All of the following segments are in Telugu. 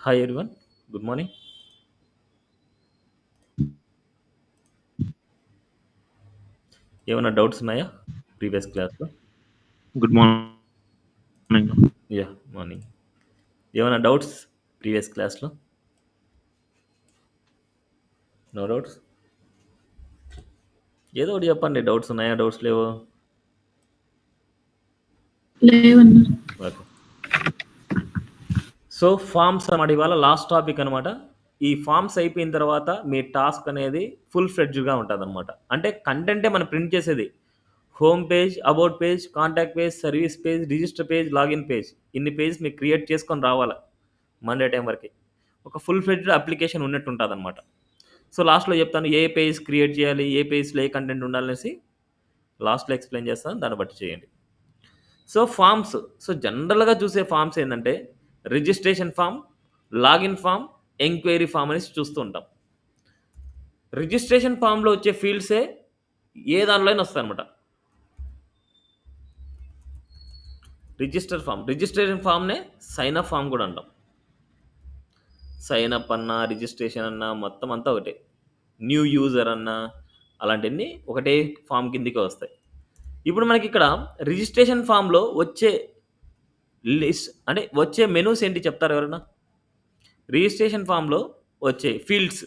Hi everyone. Good morning. ఏమైనా డౌట్స్ ఉన్నాయా ప్రీవియస్ క్లాస్లో? Good morning. Yeah, morning. ఏమైనా డౌట్స్ ప్రీవియస్ క్లాస్లో? No doubts? ఏదో ఒకటి చెప్పండి, డౌట్స్ ఉన్నాయా, డౌట్స్ లేవో? లేవన్నా. ఓకే. సో ఫామ్స్ అన్నమాట ఇవాళ లాస్ట్ టాపిక్ అనమాట. ఈ ఫామ్స్ అయిపోయిన తర్వాత మీ టాస్క్ అనేది ఫుల్ ఫ్లెడ్జ్గా ఉంటుంది అనమాట. అంటే కంటెంటే మనం ప్రింట్ చేసేది. Home page, about page, contact page, service page, register page, login page, ఇన్ని పేజ్ మీకు క్రియేట్ చేసుకొని రావాలి మండే టైం వరకు. ఒక ఫుల్ ఫ్లెడ్జ్డ్ అప్లికేషన్ ఉన్నట్టు ఉంటుంది అనమాట. సో లాస్ట్లో చెప్తాను ఏ పేజ్ క్రియేట్ చేయాలి, ఏ పేజ్లో ఏ కంటెంట్ ఉండాలనేసి లాస్ట్లో ఎక్స్ప్లెయిన్ చేస్తాను, దాన్ని బట్టి చేయండి. సో ఫామ్స్, సో జనరల్గా చూసే ఫామ్స్ ఏంటంటే registration form, login form, enquiry form అనేసి చూస్తూ ఉంటాం. రిజిస్ట్రేషన్ ఫామ్లో వచ్చే ఫీల్డ్సే ఏ దానిలోనే వస్తాయి అనమాట. రిజిస్ట్రేషన్ ఫామ్నే సైన్ అప్ ఫామ్ కూడా అంటాం. సైన్ అప్ అన్నా, రిజిస్ట్రేషన్ అన్నా మొత్తం అంతా ఒకటే. న్యూ యూజర్ అన్నా అలాంటివన్నీ ఒకటే ఫామ్ కిందికి వస్తాయి. ఇప్పుడు మనకి ఇక్కడ రిజిస్ట్రేషన్ ఫామ్లో వచ్చే లిస్ట్ అంటే వచ్చే మెనూస్ ఏంటి చెప్తారు ఎవరైనా? రిజిస్ట్రేషన్ ఫామ్లో వచ్చే ఫీల్డ్స్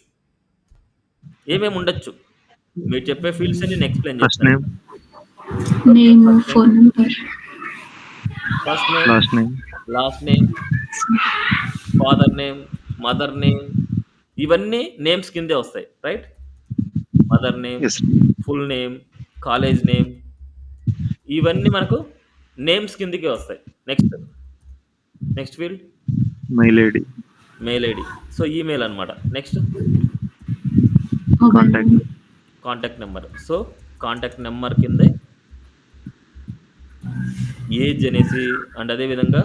ఏమేమి ఉండొచ్చు? మీరు చెప్పే ఫీల్డ్స్ నేను ఎక్స్ప్లెయిన్ ఫస్ట్ చేస్తాను. Name, name, phone number, first name, last name, last name, father name, mother name, ఇవన్నీ నేమ్స్ కిందే వస్తాయి, right? Mother name, yes, full name, college name, ఇవన్నీ మనకు నేమ్స్ కిందికి వస్తాయి. Next field mail ID, mail ID, so email అనమాట. Next mobile contact, number, contact number, so contact number కిందే ఏజ్ అనేసి అండ్ అదేవిధంగా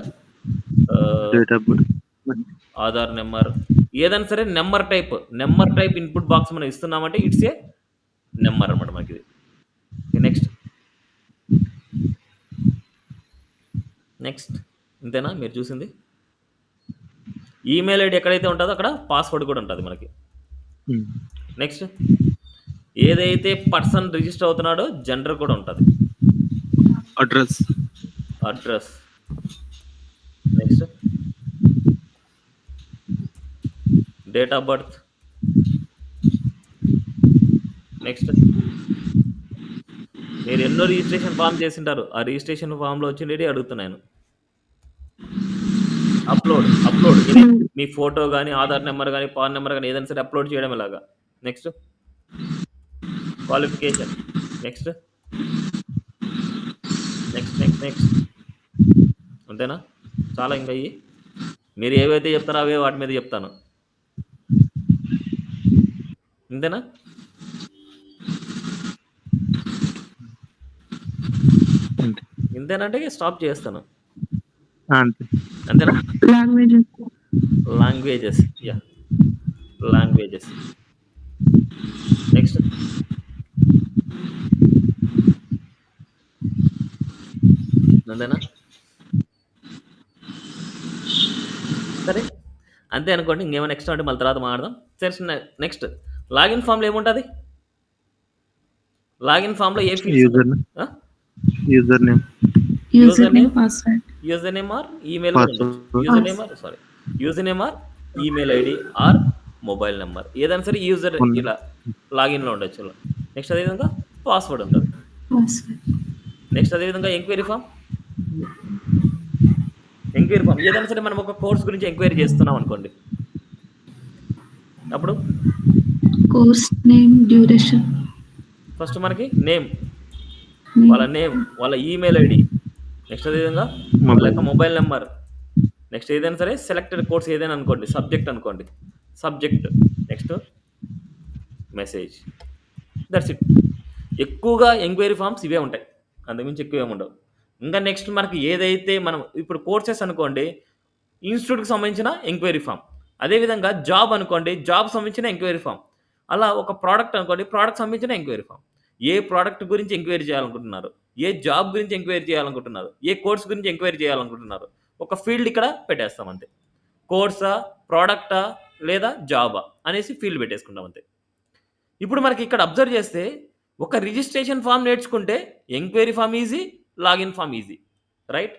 date of birth, Aadhaar number, ఏదైనా సరే నెంబర్ టైప్ ఇన్పుట్ బాక్స్ మనం ఇస్తున్నామంటే ఇట్స్ ఏ నెంబర్ అనమాట మనకి ఇది. నెక్స్ట్ ఇంతేనా మీరు చూసింది? ఈమెయిల్ ఐడి ఎక్కడైతే ఉంటుందో అక్కడ పాస్వర్డ్ కూడా ఉంటుంది మనకి. నెక్స్ట్ ఏదైతే పర్సన్ రిజిస్టర్ అవుతున్నాడో జెండర్ కూడా ఉంటుంది. Address, next date of birth, next మీరు ఎన్నో రిజిస్ట్రేషన్ ఫామ్ చేసింటారు, ఆ రిజిస్ట్రేషన్ ఫామ్లో వచ్చిండేది అడుగుతున్నాను. అప్లోడ్ మీ ఫోటో కానీ, ఆధార్ నెంబర్ కానీ, పాన్ నెంబర్ కానీ ఏదైనా సరే అప్లోడ్ చేయడం ఇలాగా. నెక్స్ట్ క్వాలిఫికేషన్, నెక్స్ట్ అంతేనా? చాలా ఇంకా అయ్యి మీరు ఏవైతే చెప్తారో అవే వాటి మీద చెప్తాను. ఇంతేనా? ఇంతేనంటే స్టాప్ చేస్తాను. అంతేనా? లాంగ్వేజెస్, నెక్స్ట్ అంతేనా? సరే అంతే అనుకోండి. ఇంకేమైనా ఎక్స్ట్రా అంటే మళ్ళీ తర్వాత మాట్లాడదాం. సరే నెక్స్ట్ లాగిన్ ఫామ్లో ఏముంటుంది? లాగిన్ ఫామ్లో ఏ fields? User name, password, user name or email ఉండొచ్చు. User name or email ID or mobile number, ఏదైనా సరే యూజర్ ఇలా లాగిన్లో ఉండొచ్చు. నెక్స్ట్ అదేవిధంగా పాస్వర్డ్ ఉంటుంది. నెక్స్ట్ అదేవిధంగా ఎంక్వైరీ ఫామ్ ఏదైనా సరే మనం ఒక కోర్స్ గురించి ఎంక్వైరీ చేస్తున్నాం అనుకోండి, అప్పుడు కోర్స్ నేమ్, డ్యూరేషన్, ఫస్ట్ మనకి నేమ్, వాళ్ళ ఈమెయిల్ ఐడి, నెక్స్ట్ అదేవిధంగా వాళ్ళ యొక్క మొబైల్ నెంబర్, నెక్స్ట్ ఏదైనా సరే సెలెక్టెడ్ కోర్స్ ఏదైనా అనుకోండి, subject, next message, that's it. ఎక్కువగా ఎంక్వైరీ ఫామ్స్ ఇవే ఉంటాయి, అంతకుమించి ఎక్కువ ఏమి ఉండవు. ఇంకా నెక్స్ట్ మనకి ఏదైతే మనం ఇప్పుడు కోర్సెస్ అనుకోండి, ఇన్స్టిట్యూట్కి సంబంధించిన ఎంక్వైరీ ఫామ్, అదేవిధంగా జాబ్ అనుకోండి, జాబ్ సంబంధించిన ఎంక్వైరీ ఫామ్, అలా ఒక ప్రోడక్ట్ అనుకోండి, ప్రోడక్ట్ సంబంధించిన ఎంక్వైరీ ఫామ్. ఏ ప్రోడక్ట్ గురించి ఎంక్వైరీ చేయాలనుకుంటున్నారు, ఏ జాబ్ గురించి ఎంక్వైరీ చేయాలనుకుంటున్నారు, ఏ కోర్స్ గురించి ఎంక్వైరీ చేయాలనుకుంటున్నారు, ఒక ఫీల్డ్ ఇక్కడ పెట్టేస్తాం అంతే. కోర్సా, ప్రోడక్టా లేదా జాబా అనేసి ఫీల్డ్ పెట్టేసుకుంటాం అంతే. ఇప్పుడు మనకి ఇక్కడ అబ్జర్వ్ చేస్తే ఒక రిజిస్ట్రేషన్ ఫామ్ నేర్చుకుంటే enquiry form easy, login form easy. Right?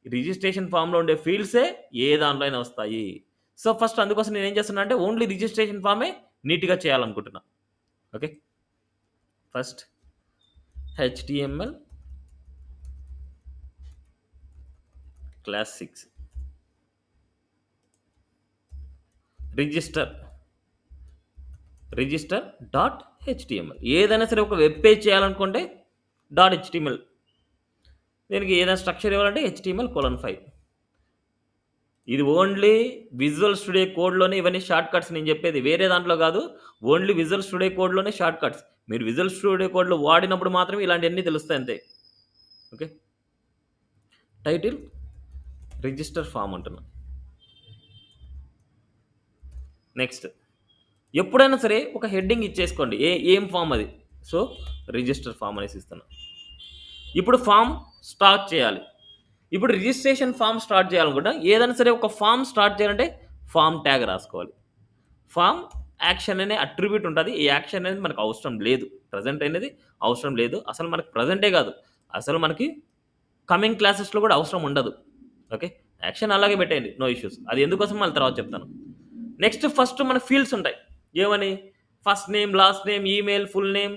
Registration ఫామ్‌లో ఉండే ఫీల్డ్సే ఏ దాంట్లో అయినా వస్తాయి. సో, ఫస్ట్ అందుకోసం నేనేం చేస్తున్నా అంటే ఓన్లీ రిజిస్ట్రేషన్ ఫామే నీట్‌గా చేయాలనుకుంటున్నా. Okay. First HTML class 6 register dot HTML ఏదైనా సరే ఒక వెబ్ పేజ్ చేయాలనుకుంటే డాట్ HTML. దీనికి ఏదైనా స్ట్రక్చర్ ఇవ్వాలంటే HTML:5. ఇది ఓన్లీ విజువల్ స్టూడియో కోడ్‌లోనే ఇవన్నీ షార్ట్ కట్స్ నేను చెప్పేది. వేరే దాంట్లో కాదు. ఓన్లీ విజువల్ స్టూడియో కోడ్‌లోనే షార్ట్ కట్స్. మీరు విజువల్ స్టూడియో కోడ్‌లో వాడినప్పుడు మాత్రమే ఇలాంటియన్నీ తెలుస్తాయి అంతే. ఓకే. టైటిల్ రిజిస్టర్ ఫామ్ అంటున్నా. నెక్స్ట్ ఎప్పుడైనా సరే ఒక హెడ్డింగ్ ఇచ్చేసుకోండి. ఏం ఫామ్ అది. సో, రిజిస్టర్ ఫామ్ అనేసి ఇస్తున్నా. ఇప్పుడు ఫామ్ స్టార్ట్ చేయాలి. ఇప్పుడు రిజిస్ట్రేషన్ ఫామ్ స్టార్ట్ చేయాలనుకుంటా ఏదైనా సరే ఒక ఫామ్ స్టార్ట్ చేయాలంటే ఫామ్ ట్యాగ్ రాసుకోవాలి. ఫామ్ యాక్షన్ అనే అట్రిబ్యూట్ ఉంటది. ఈ యాక్షన్ అనేది మనకు అవసరం లేదు. ప్రెజెంట్ అనేది అవసరం లేదు. అసలు మనకు ప్రెజెంటే కాదు. అసలు మనకి కమింగ్ క్లాసెస్‌లో కూడా అవసరం ఉండదు. ఓకే. యాక్షన్ అలాగే పెట్టేయండి. No issues. అది ఎందుకోసం మళ్ళీ తర్వాత చెప్తాను. నెక్స్ట్ ఫస్ట్ మన ఫీల్డ్స్ ఉంటాయి. ఏమని? First name, last name, email, full name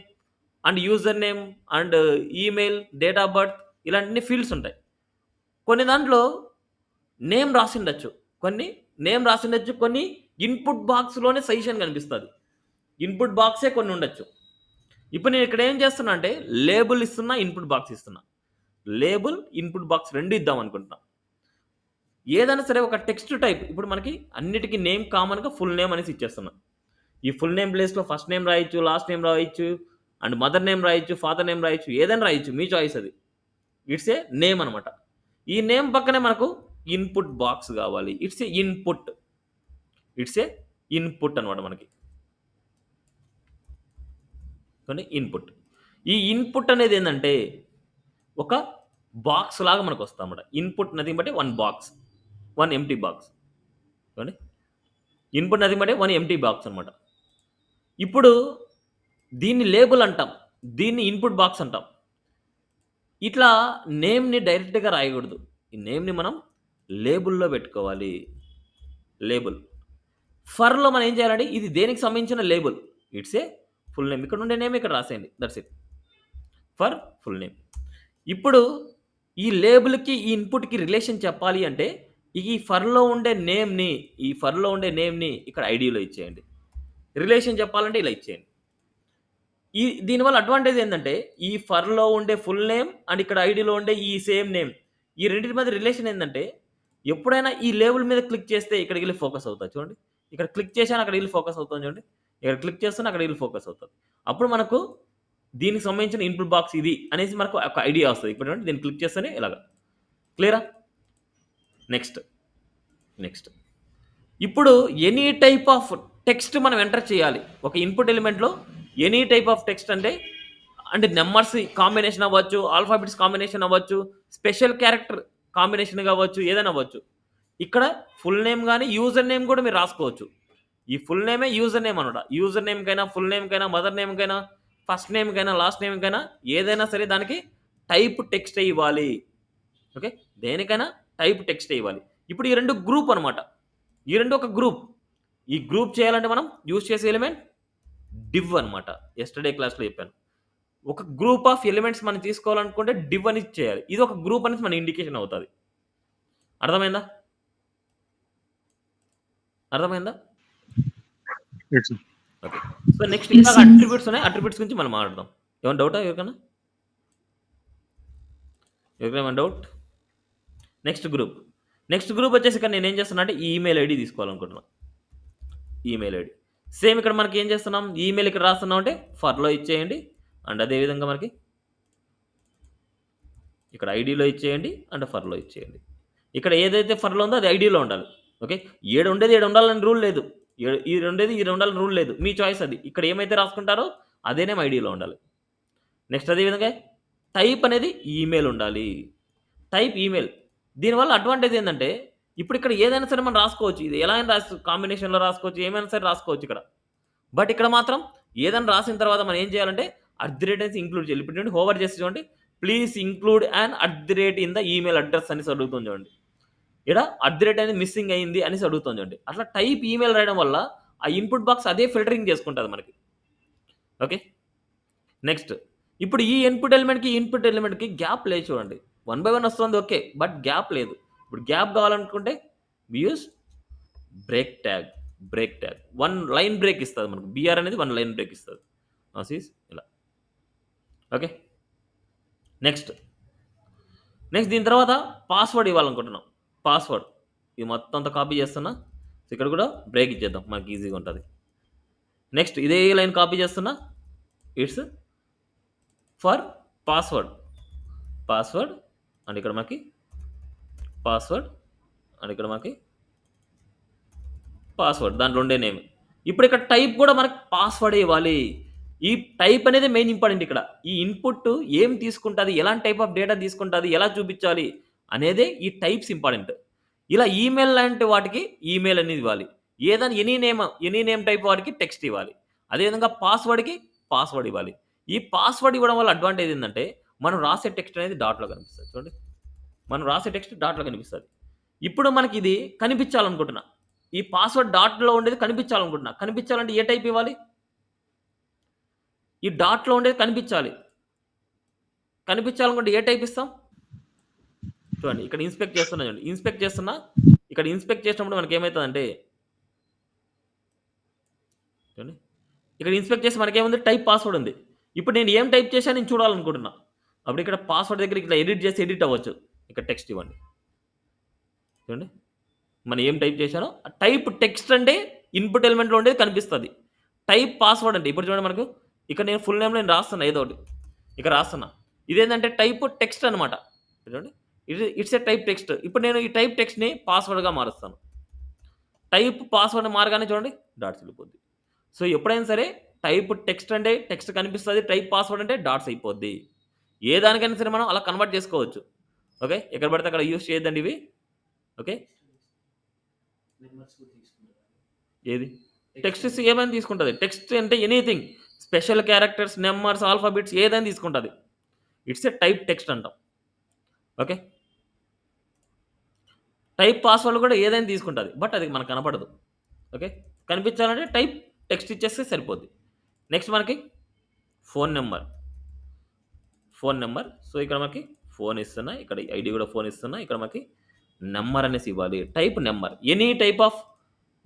and user name and email, date of birth ఇలాంటి ఫీల్డ్స్ ఉంటాయి. కొన్ని దాంట్లో నేమ్ రాసిండొచ్చు. కొన్ని ఇన్‌పుట్ బాక్స్‌లోనే సజెషన్ కనిపిస్తది. ఇన్‌పుట్ బాక్సే కొన్ని ఉండొచ్చు. ఇప్పుడు నేను ఇక్కడ ఏం చేస్తున్నా అంటే లేబుల్ ఇస్తున్నా, ఇన్‌పుట్ బాక్స్ ఇస్తున్నా. లేబుల్, ఇన్‌పుట్ బాక్స్ 2 ఇద్దాం అనుకుంటున్నా. ఏదైనా సరే ఒక టెక్స్ట్ టైప్ ఇప్పుడు మనకి అన్నిటికి నేమ్ కామన్‌గా ఫుల్ నేమ్ అనేసి ఇచ్చేస్తున్నా. ఈ ఫుల్ నేమ్ ప్లేస్‌లో ఫస్ట్ నేమ్ రాయొచ్చు, లాస్ట్ నేమ్ రాయొచ్చు అండ్ మదర్ నేమ్ రాయొచ్చు, ఫాదర్ నేమ్ రాయొచ్చు. ఏదైనా రాయొచ్చు. మీ చాయిస్ అది. ఇట్స్ ఏ నేమ్ అనమాట. ఈ నేమ్ పక్కనే మనకు ఇన్‌పుట్ బాక్స్ కావాలి. ఇట్స్ ఏ ఇన్‌పుట్ అనమాట మనకి. ఇన్‌పుట్. ఈ ఇన్‌పుట్ అనేది ఏందంటే ఒక బాక్స్ లాగా మనకొస్తదన్నమాట. Input nothing but one box. One empty box. చూడండి. Input nothing but one empty box అనమాట. ఇప్పుడు దీన్ని లేబుల్ అంటాం. దీన్ని ఇన్‌పుట్ బాక్స్ అంటాం. ఇట్లా నేమ్‌ని డైరెక్ట్‌గా రాయకూడదు. ఈ నేమ్‌ని మనం లేబుల్‌లో పెట్టుకోవాలి. లేబుల్. ఫర్‌లో మనం ఏం చేయాలంటే ఇది దేనికి సంబంధించిన label. It's a full name. ఇక్కడ ఉండే నేమ్ ఇక్కడ రాసేయండి. That's it. For full name. ఇప్పుడు ఈ లేబుల్‌కి, ఈ ఇన్‌పుట్‌కి రిలేషన్ చెప్పాలి అంటే ఈ ఫర్‌లో ఉండే నేమ్‌ని ఇక్కడ ఐడీలో ఇచ్చేయండి. రిలేషన్ చెప్పాలంటే ఇలా ఇచ్చేయండి. దీనివల్ల అడ్వాంటేజ్ ఏందంటే ఈ ఫర్‌లో ఉండే ఫుల్ నేమ్ అండ్ ఇక్కడ ఐడీలో ఉండే ఈ సేమ్ నేమ్. ఈ రెండిటి మధ్య రిలేషన్ ఏందంటే ఎప్పుడైనా ఈ లేబుల్ మీద క్లిక్ చేస్తే ఇక్కడికెళ్ళి ఫోకస్ అవుతది చూడండి. ఇక్కడ క్లిక్ చేశాను అక్కడికెళ్ళి ఫోకస్ అవుతుంది చూడండి. ఇక్కడ క్లిక్ చేస్తున్నా అక్కడికెళ్ళి ఫోకస్ అవుతది. అప్పుడు మనకు దీనికి సంబంధించిన ఇన్‌పుట్ బాక్స్ ఇది అనేసి మనకు ఒక ఐడియా వస్తది. ఇప్పుడు చూడండి దీన్ని క్లిక్ చేస్తేనే ఇలాగా. క్లియరా? నెక్స్ట్. ఇప్పుడు ఎనీ టైప్ ఆఫ్ టెక్స్ట్ మనం ఎంటర్ చేయాలి. ఒక ఇన్‌పుట్ ఎలిమెంట్‌లో ఎనీ టైప్ ఆఫ్ టెక్స్ట్ అంటే నంబర్స్ కాంబినేషన్ అవ్వచ్చు, ఆల్ఫాబెట్స్ కాంబినేషన్ అవ్వచ్చు, స్పెషల్ క్యారెక్టర్ కాంబినేషన్ కావచ్చు, ఏదైనా అవ్వచ్చు. ఇక్కడ ఫుల్ నేమ్ గాని, యూజర్ నేమ్ కూడా మీరు రాసుకోవచ్చు. ఈ ఫుల్ నేమే యూజర్ నేమ్ అనమాట. యూజర్ నేమ్‌కైనా, ఫుల్ నేమ్‌కైనా, మదర్ నేమ్‌కైనా, ఫస్ట్ నేమ్‌కైనా, లాస్ట్ నేమ్‌కైనా ఏదైనా సరే దానికి టైప్ టెక్స్టే ఇవ్వాలి. ఓకే. దేనికైనా టైప్ టెక్స్టే ఇవ్వాలి. ఇప్పుడు ఈ 2 గ్రూప్ అనమాట. ఈ 2 ఒక గ్రూప్. ఈ గ్రూప్ చేయాలంటే మనం యూజ్ చేసే ఎలిమెంట్ డివ్ అనమాట. యెస్టర్‌డే క్లాస్‌లో చెప్పాను. ఒక గ్రూప్ ఆఫ్ ఎలిమెంట్స్ మనం తీసుకోవాలనుకుంటే డివ్ అని చేయాలి. ఇది ఒక గ్రూప్ అనేసి మన ఇండికేషన్ అవుతది. అర్థమైందా? అర్థమైందా? Yes, sir. Okay. So, next Yes, ఇందాక sir. అట్రిబ్యూట్స్ ఉన్నాయి. అట్రిబ్యూట్స్ గురించి మనం మాట్లాడదాం. ఏమైనా డౌటా ఎవరికైనా? ఎవరికైనా డౌట్? నెక్స్ట్ గ్రూప్ వచ్చేసి ఇక్కడ నేనేం చేస్తున్నా అంటే ఈమెయిల్ ఐడీ తీసుకోవాలనుకుంటున్నా. Email ID. సేమ్ ఇక్కడ మనకి ఏం చేస్తున్నాం? ఈమెయిల్ ఇక్కడ రాస్తున్నాం అంటే ఫర్‌లో ఇచ్చేయండి. అండ్ అదే విధంగా మనకి ఇక్కడ ఐడీలో ఇచ్చేయండి అండ్ ఫర్‌లో ఇచ్చేయండి. ఇక్కడ ఏదైతే ఫర్‌లో ఉందో అది ఐడీలో ఉండాలి. ఓకే. 7 ఉండేది 7 ఉండాలని రూల్ లేదు. ఇది ఉండేది ఇది ఉండాలని రూల్ లేదు. మీ చాయిస్ అది. ఇక్కడ ఏమైతే రాసుకుంటారో అదే నేమ్ ఐడీలో ఉండాలి. నెక్స్ట్ అదే విధంగా టైప్ అనేది ఈమెయిల్ ఉండాలి. Type email. దీనివల్ల అడ్వాంటేజ్ ఏందంటే ఇప్పుడు ఇక్కడ ఏదైనా సరే మనం రాసుకోవచ్చు. ఇది ఎలా అయినా కాంబినేషన్‌లో రాసుకోవచ్చు. ఏమైనా సరే రాసుకోవచ్చు ఇక్కడ. బట్ ఇక్కడ మాత్రం ఏదైనా రాసిన తర్వాత మనం ఏం చేయాలంటే అనేసి ఇంక్లూడ్ చేయాలి. ఇప్పుడు చూడండి హోవర్ చేసి చూడండి. Please include an in the email address అనేసి అడుగుతుంది చూడండి. ఇక్కడ అనేది మిస్సింగ్ అయింది అనేసి అడుగుతుంది చూడండి. అట్లా టైప్ ఈమెయిల్ రాయడం వల్ల ఆ ఇన్‌పుట్ బాక్స్ అదే ఫిల్టరింగ్ చేసుకుంటది మనకి. ఓకే. నెక్స్ట్ ఇప్పుడు ఈ ఇన్‌పుట్ ఎలిమెంట్‌కి గ్యాప్ లేదు చూడండి. 1 బై 1 వస్తుంది ఓకే. బట్ గ్యాప్ లేదు. ఇప్పుడు గ్యాప్ కావాలనుకుంటే we use break tag. 1 line break ఇస్తది మనకు. బీఆర్ అనేది 1 లైన్ బ్రేక్ ఇస్తది. సీస్ ఇలా. ఓకే. నెక్స్ట్ దీని తర్వాత పాస్వర్డ్ ఇవ్వాలనుకుంటున్నాం. పాస్వర్డ్ ఇది మొత్తం అంతా కాపీ చేస్తున్నా. సో ఇక్కడ కూడా బ్రేక్ ఇచ్చేద్దాం. మనకి ఈజీగా ఉంటది. నెక్స్ట్ ఇదే లైన్ కాపీ చేస్తున్నా. ఇట్స్ ఫర్ పాస్వర్డ్ అండ్ ఇక్కడ మనకి పాస్వర్డ్ అండ్ ఇక్కడ మనకి పాస్వర్డ్ దాంట్లో ఉండే నేమ్. ఇప్పుడు ఇక్కడ టైప్ కూడా మనకి పాస్వర్డ్ ఇవ్వాలి. ఈ టైప్ అనేది మెయిన్ ఇంపార్టెంట్ ఇక్కడ. ఈ ఇన్‌పుట్ ఏం తీసుకుంటది, ఎలాంటి టైప్ ఆఫ్ డేటా తీసుకుంటది, ఎలా చూపించాలి అనేదే ఈ టైప్స్ ఇంపార్టెంట్. ఇలా ఈమెయిల్ లాంటి వాటికి ఈమెయిల్ అనేది ఇవ్వాలి. ఏదైనా ఎనీ నేమ్ టైప్ వాటికి టెక్స్ట్ ఇవ్వాలి. అదేవిధంగా పాస్వర్డ్‌కి పాస్వర్డ్ ఇవ్వాలి. ఈ పాస్వర్డ్ ఇవ్వడం వల్ల అడ్వాంటేజ్ ఏందంటే మనం రాసే టెక్స్ట్ అనేది డాట్‌లో కనిపిస్తది. చూడండి. మనం రాసే టెక్స్ట్ డాట్‌లో కనిపిస్తది. ఇప్పుడు మనకి ఇది కనిపించాలనుకుంటున్నా. ఈ పాస్వర్డ్ డాట్‌లో ఉండేది కనిపించాలనుకుంటున్నా. కనిపించాలంటే ఏ టైప్ ఇవ్వాలి? ఈ డాట్‌లో ఉండేది కనిపించాలి. కనిపించాలనుకుంటే ఏ టైప్ ఇస్తాం? చూడండి ఇక్కడ ఇన్స్పెక్ట్ చేస్తున్నా చూడండి. ఇన్స్పెక్ట్ చేస్తున్నా. ఇక్కడ ఇన్స్పెక్ట్ చేసినప్పుడు మనకేమైతదంటే చూడండి. ఇక్కడ ఇన్స్పెక్ట్ చేస్తే మనకేముంది టైప్ పాస్వర్డ్ ఉంది. ఇప్పుడు నేను ఏం టైప్ చేశాను నేను చూడాలనుకుంటున్నా. అప్పుడు ఇక్కడ పాస్వర్డ్ దగ్గర ఇట్లా ఎడిట్ చేసి ఎడిట్ అవ్వచ్చు. ఇక్కడ టెక్స్ట్ ఇవ్వండి. చూడండి. మనం ఏం టైప్ చేశానో టైప్ టెక్స్ట్ అంటే ఇన్‌పుట్ ఎలిమెంట్‌లో ఉండేది కనిపిస్తది. టైప్ పాస్వర్డ్ అంటే ఇప్పుడు చూడండి మనకు ఇక్కడ నేను ఫుల్ నేమ్ నేను రాస్తున్నా ఏదో ఒకటి. ఇక్కడ రాస్తున్నా. ఇదేంటంటే టైప్ టెక్స్ట్ అనమాట. చూడండి. It's a type text. ఇప్పుడు నేను ఈ టైప్ టెక్స్ట్‌ని పాస్వర్డ్‌గా మారుస్తాను. టైప్ పాస్వర్డ్ మారగానే చూడండి డాట్స్ వెళ్ళిపోద్ది. సో ఎప్పుడైనా సరే టైప్ టెక్స్ట్ అంటే టెక్స్ట్ కనిపిస్తది. టైప్ పాస్వర్డ్ అంటే డాట్స్ అయిపోద్ది. ఏ దానికైనా సరే మనం అలా కన్వర్ట్ చేసుకోవచ్చు. ఓకే. ఎక్కడ పడితే అక్కడ యూజ్ చేయొద్దండి ఇవి. ఓకే. ఏది? టెక్స్ట్ ఏమైనా తీసుకుంటది. టెక్స్ట్ అంటే anything. Special characters, numbers, alphabets ఏదైనా తీసుకుంటది. ఇట్స్ ఎ టైప్ టెక్స్ట్ అంటాం. ఓకే. టైప్ పాస్వర్డ్ కూడా ఏదైనా తీసుకుంటది. బట్ అది మనకు కనపడదు. ఓకే. కనిపించాలంటే టైప్ టెక్స్ట్ ఇచ్చేస్తే సరిపోద్ది. నెక్స్ట్ మనకి ఫోన్ నంబర్. సో ఇక్కడ మనకి ఫోన్ ఇస్తున్నా. ఇక్కడ ఐడీ కూడా ఫోన్ ఇస్తున్నా. ఇక్కడ మనకి నంబర్ అనేసి ఇవ్వాలి. Type number. Any type of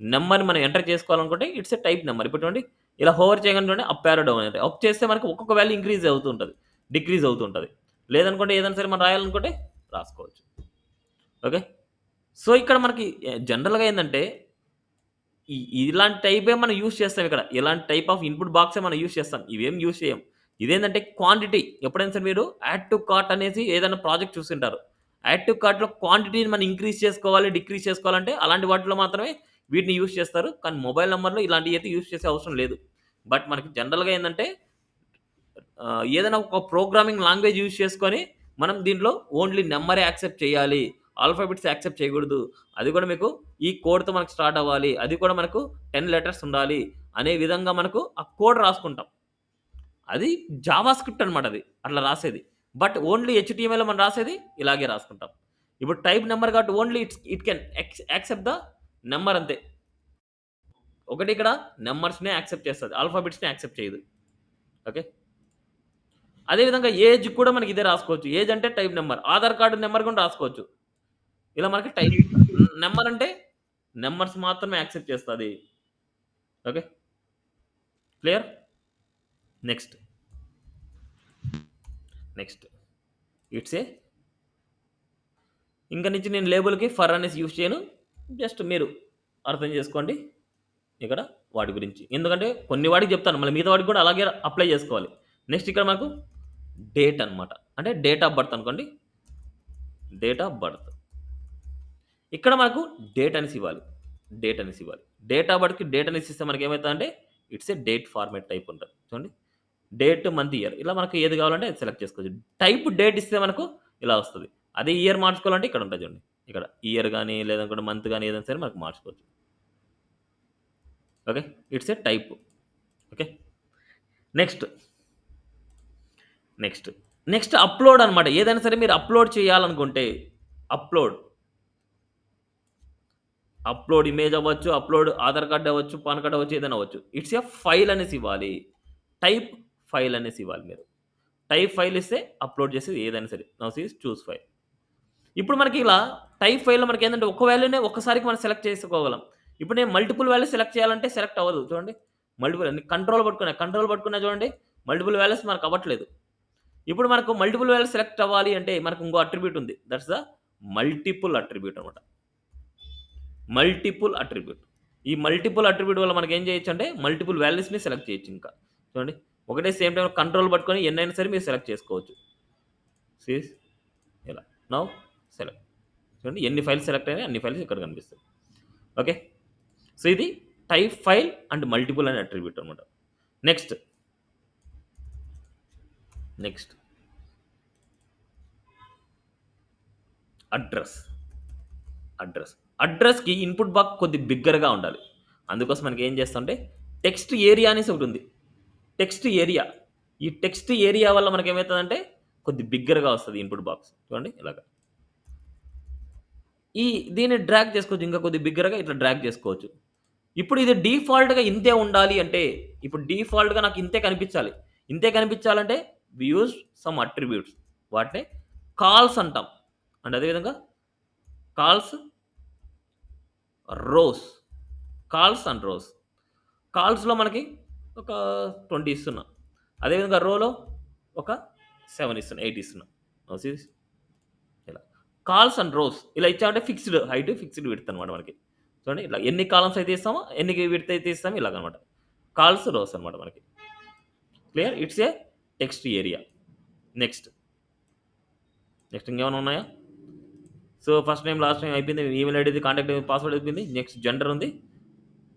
నంబర్‌ని మనం ఎంటర్ చేసుకోవాలనుకుంటే ఇట్స్ ఎ టైప్ నంబర్. ఇప్పుడు చూడండి ఇలా హోవర్ చేయగానే చూడండి అప్ యారో డౌన్ అంటే అప్ చేస్తే మనకి ఒక్కొక్క వాల్యూ ఇంక్రీజ్ అవుతూ ఉంటది. డిక్రీజ్ అవుతూ ఉంటది. లేదనుకుంటే ఏదైనా సరే మనం రాయాలనుకుంటే రాసుకోవచ్చు. ఓకే. సో ఇక్కడ మనకి జనరల్‌గా ఏందంటే ఇలాంటి టైపే మనం యూజ్ చేస్తాం ఇక్కడ. ఇలాంటి టైప్ ఆఫ్ ఇన్‌పుట్ బాక్సే మనం యూజ్ చేస్తాం. ఇవేం యూజ్ చేయం. ఇదేంటంటే క్వాంటిటీ ఎప్పుడైనా సరే మీరు యాడ్ టు కార్ట్ అనేసి ఏదైనా ప్రాజెక్ట్ చూసుంటారు. యాడ్ టు కార్ట్‌లో క్వాంటిటీని మనం ఇంక్రీజ్ చేసుకోవాలి, డిక్రీజ్ చేసుకోవాలంటే అలాంటి వాటిలో మాత్రమే వీటిని యూజ్ చేస్తారు. కానీ మొబైల్ నంబర్‌లో ఇలాంటియైతే యూజ్ చేసే అవసరం లేదు. బట్ మనకి జనరల్‌గా ఏందంటే ఏదైనా ఒక ప్రోగ్రామింగ్ లాంగ్వేజ్ యూజ్ చేసుకొని మనం దీంట్లో ఓన్లీ నంబరే యాక్సెప్ట్ చేయాలి. ఆల్ఫాబెట్స్ యాక్సెప్ట్ చేయకూడదు. అది కూడా మీకు ఈ కోడ్‌తో మనకు స్టార్ట్ అవ్వాలి. అది కూడా మనకు 10 లెటర్స్ ఉండాలి. అనే విధంగా మనకు ఆ కోడ్ రాసుకుంటాం. అది జావా స్క్రిప్ట్ అనమాట అది. అట్లా రాసేది. బట్ ఓన్లీ హెచ్‌టీఎంఎల్‌లో మనం రాసేది ఇలాగే రాసుకుంటాం. ఇప్పుడు టైప్ నంబర్ కాబట్టి only it can accept the number అంతే. ఒకటి ఇక్కడ నంబర్స్‌నే యాక్సెప్ట్ చేస్తది. ఆల్ఫాబెట్స్‌ని యాక్సెప్ట్ చేయదు. ఓకే. అదే విధంగా ఏజ్ కూడా మనకి ఇదే రాసుకోవచ్చు. ఏజ్ అంటే type number. Aadhaar card number కూడా రాసుకోవచ్చు. ఇలా మనకి టైప్ నంబర్ అంటే నంబర్స్ మాత్రమే యాక్సెప్ట్ చేస్తది. Okay. Clear? Next it's a ఇంక నుంచి నేను లేబుల్‌కి ఫర్ అనేసి యూజ్ చేయను. జస్ట్ మీరు అర్థం చేసుకోండి ఇక్కడ వాటి గురించి. ఎందుకంటే కొన్ని వాటికి చెప్తాను. మళ్ళీ మిగతా వాటికి కూడా అలాగే అప్లై చేసుకోవాలి. నెక్స్ట్ ఇక్కడ మనకు డేట్ అనమాట. అంటే డేట్ ఆఫ్ బర్త్ అనుకోండి. Date of birth. ఇక్కడ మనకు డేట్ అనేసి ఇవ్వాలి. డేట్ ఆఫ్ బర్త్‌కి డేట్ అనేసి ఇస్తే మనకేమైతదంటే it's a date format type ఉంటది. చూడండి. డేట్, మంత్, ఇయర్ ఇలా మనకు ఏది కావాలంటే అది సెలెక్ట్ చేసుకోవచ్చు. టైప్ డేట్ ఇస్తే మనకు ఇలా వస్తది. అదే ఇయర్ మార్చుకోవాలంటే ఇక్కడ ఉంటది చూడండి. ఇక్కడ ఇయర్ కానీ లేదనుకుంటే మంత్ కానీ ఏదైనా సరే మనకు మార్చుకోవచ్చు. Okay, it's a type. Okay, next next next upload అనమాట. ఏదైనా సరే మీరు అప్లోడ్ చేయాలనుకుంటే అప్లోడ్ ఇమేజ్ అవ్వచ్చు, అప్లోడ్ ఆధార్ కార్డ్ అవ్వచ్చు, పాన్ కార్డ్ అవ్వచ్చు, ఏదైనా అవ్వచ్చు. ఇట్స్ ఏ ఫైల్ అనేసి ఇవ్వాలి. టైప్ ఫైల్ అనేసి ఇవ్వాలి మీరు. టైప్ ఫైల్ ఇస్తే అప్లోడ్ చేసేది ఏదైనా సరే. Now sees choose file. ఇప్పుడు మనకి ఇలా టైప్ ఫైల్‌లో మనకి ఏంటంటే ఒక వాల్యూనే ఒక్కసారికి మనం సెలెక్ట్ చేసుకోగలం. ఇప్పుడు నేను మల్టిపుల్ వాల్యూస్ సెలెక్ట్ చేయాలంటే సెలెక్ట్ అవ్వదు. చూడండి, మల్టిపుల్ కంట్రోల్ పట్టుకున్నా చూడండి, మల్టిపుల్ వాల్యూస్ మనకు అవ్వట్లేదు. ఇప్పుడు మనకు మల్టిపుల్ వాల్యూస్ సెలెక్ట్ అవ్వాలి అంటే మనకు ఇంకో అట్రిబ్యూట్ ఉంది. దట్స్ ద మల్టిపుల్ అట్రిబ్యూట్ అనమాట. Multiple attribute. ఈ మల్టిపుల్ అట్రిబ్యూట్ వల్ల మనకి ఏం చేయొచ్చు అంటే మల్టిపుల్ వాల్యూస్‌ని సెలెక్ట్ చేయొచ్చు ఇంకా. చూడండి, ఒకటే సేమ్ టైమ్ కంట్రోల్ పట్టుకొని ఎన్నైనా సరే మీరు సెలెక్ట్ చేసుకోవచ్చు. సీస్ ఇలా నౌ సెలెక్ట్. చూడండి, ఎన్ని ఫైల్స్ సెలెక్ట్ అయినాయి అన్ని ఫైల్స్ ఇక్కడ కనిపిస్తాయి. ఓకే, సో ఇది టైప్ ఫైల్ అండ్ మల్టిపుల్ అనే అట్రిబ్యూట్ అనమాట. నెక్స్ట్ అడ్రస్కి ఇన్పుట్ బాక్స్ కొద్ది బిగ్గరగా ఉండాలి. అందుకోసం మనకి ఏం చేస్తామంటే టెక్స్ట్ ఏరియా అనేసి ఒకటి ఉంది. టెక్స్ట్ ఏరియా, ఈ టెక్స్ట్ ఏరియా వల్ల మనకి ఏమవుతుందంటే కొద్ది బిగ్గరగా వస్తుంది ఇన్పుట్ బాక్స్. చూడండి ఇలాగా దీన్ని డ్రాగ్ చేసుకోవచ్చు, ఇంకా కొద్ది బిగ్గరగా ఇట్లా డ్రాగ్ చేసుకోవచ్చు. ఇప్పుడు ఇది డిఫాల్ట్‌గా ఇంతే ఉండాలి అంటే, ఇప్పుడు డిఫాల్ట్‌గా నాకు ఇంతే కనిపించాలి. ఇంతే కనిపించాలంటే వి యూజ్ సమ్ అట్రిబ్యూట్స్. వాటినే కాల్స్ అంటాం. అండ్ అదేవిధంగా కాల్స్ అండ్ రోస్. కాల్స్‌లో మనకి ఒక 20 ఇస్తున్నా. అదేవిధంగా రోలో ఒక 7 ఇస్తున్నా, 8 ఇస్తున్నా. Now see this. ఇలా కాల్స్ అండ్ రోస్ ఇలా ఇచ్చామంటే ఫిక్స్డ్ హైట్, ఫిక్స్డ్ విడ్త్ అనమాట మనకి. చూడండి, ఇట్లా ఎన్ని కాలమ్స్ అయితే ఇస్తామో, ఎన్ని విడ్త్ అయితే ఇస్తామో ఇలాగనమాట. కాల్స్, రోస్ అనమాట మనకి. Clear? It's a text area. Next ఇంకేమైనా ఉన్నాయా? So first name, last name అయిపోయింది, ఈమెయిల్ ఐడి, కాంటాక్ట్ పాస్వర్డ్ అయిపోయింది. నెక్స్ట్ జెండర్ ఉంది,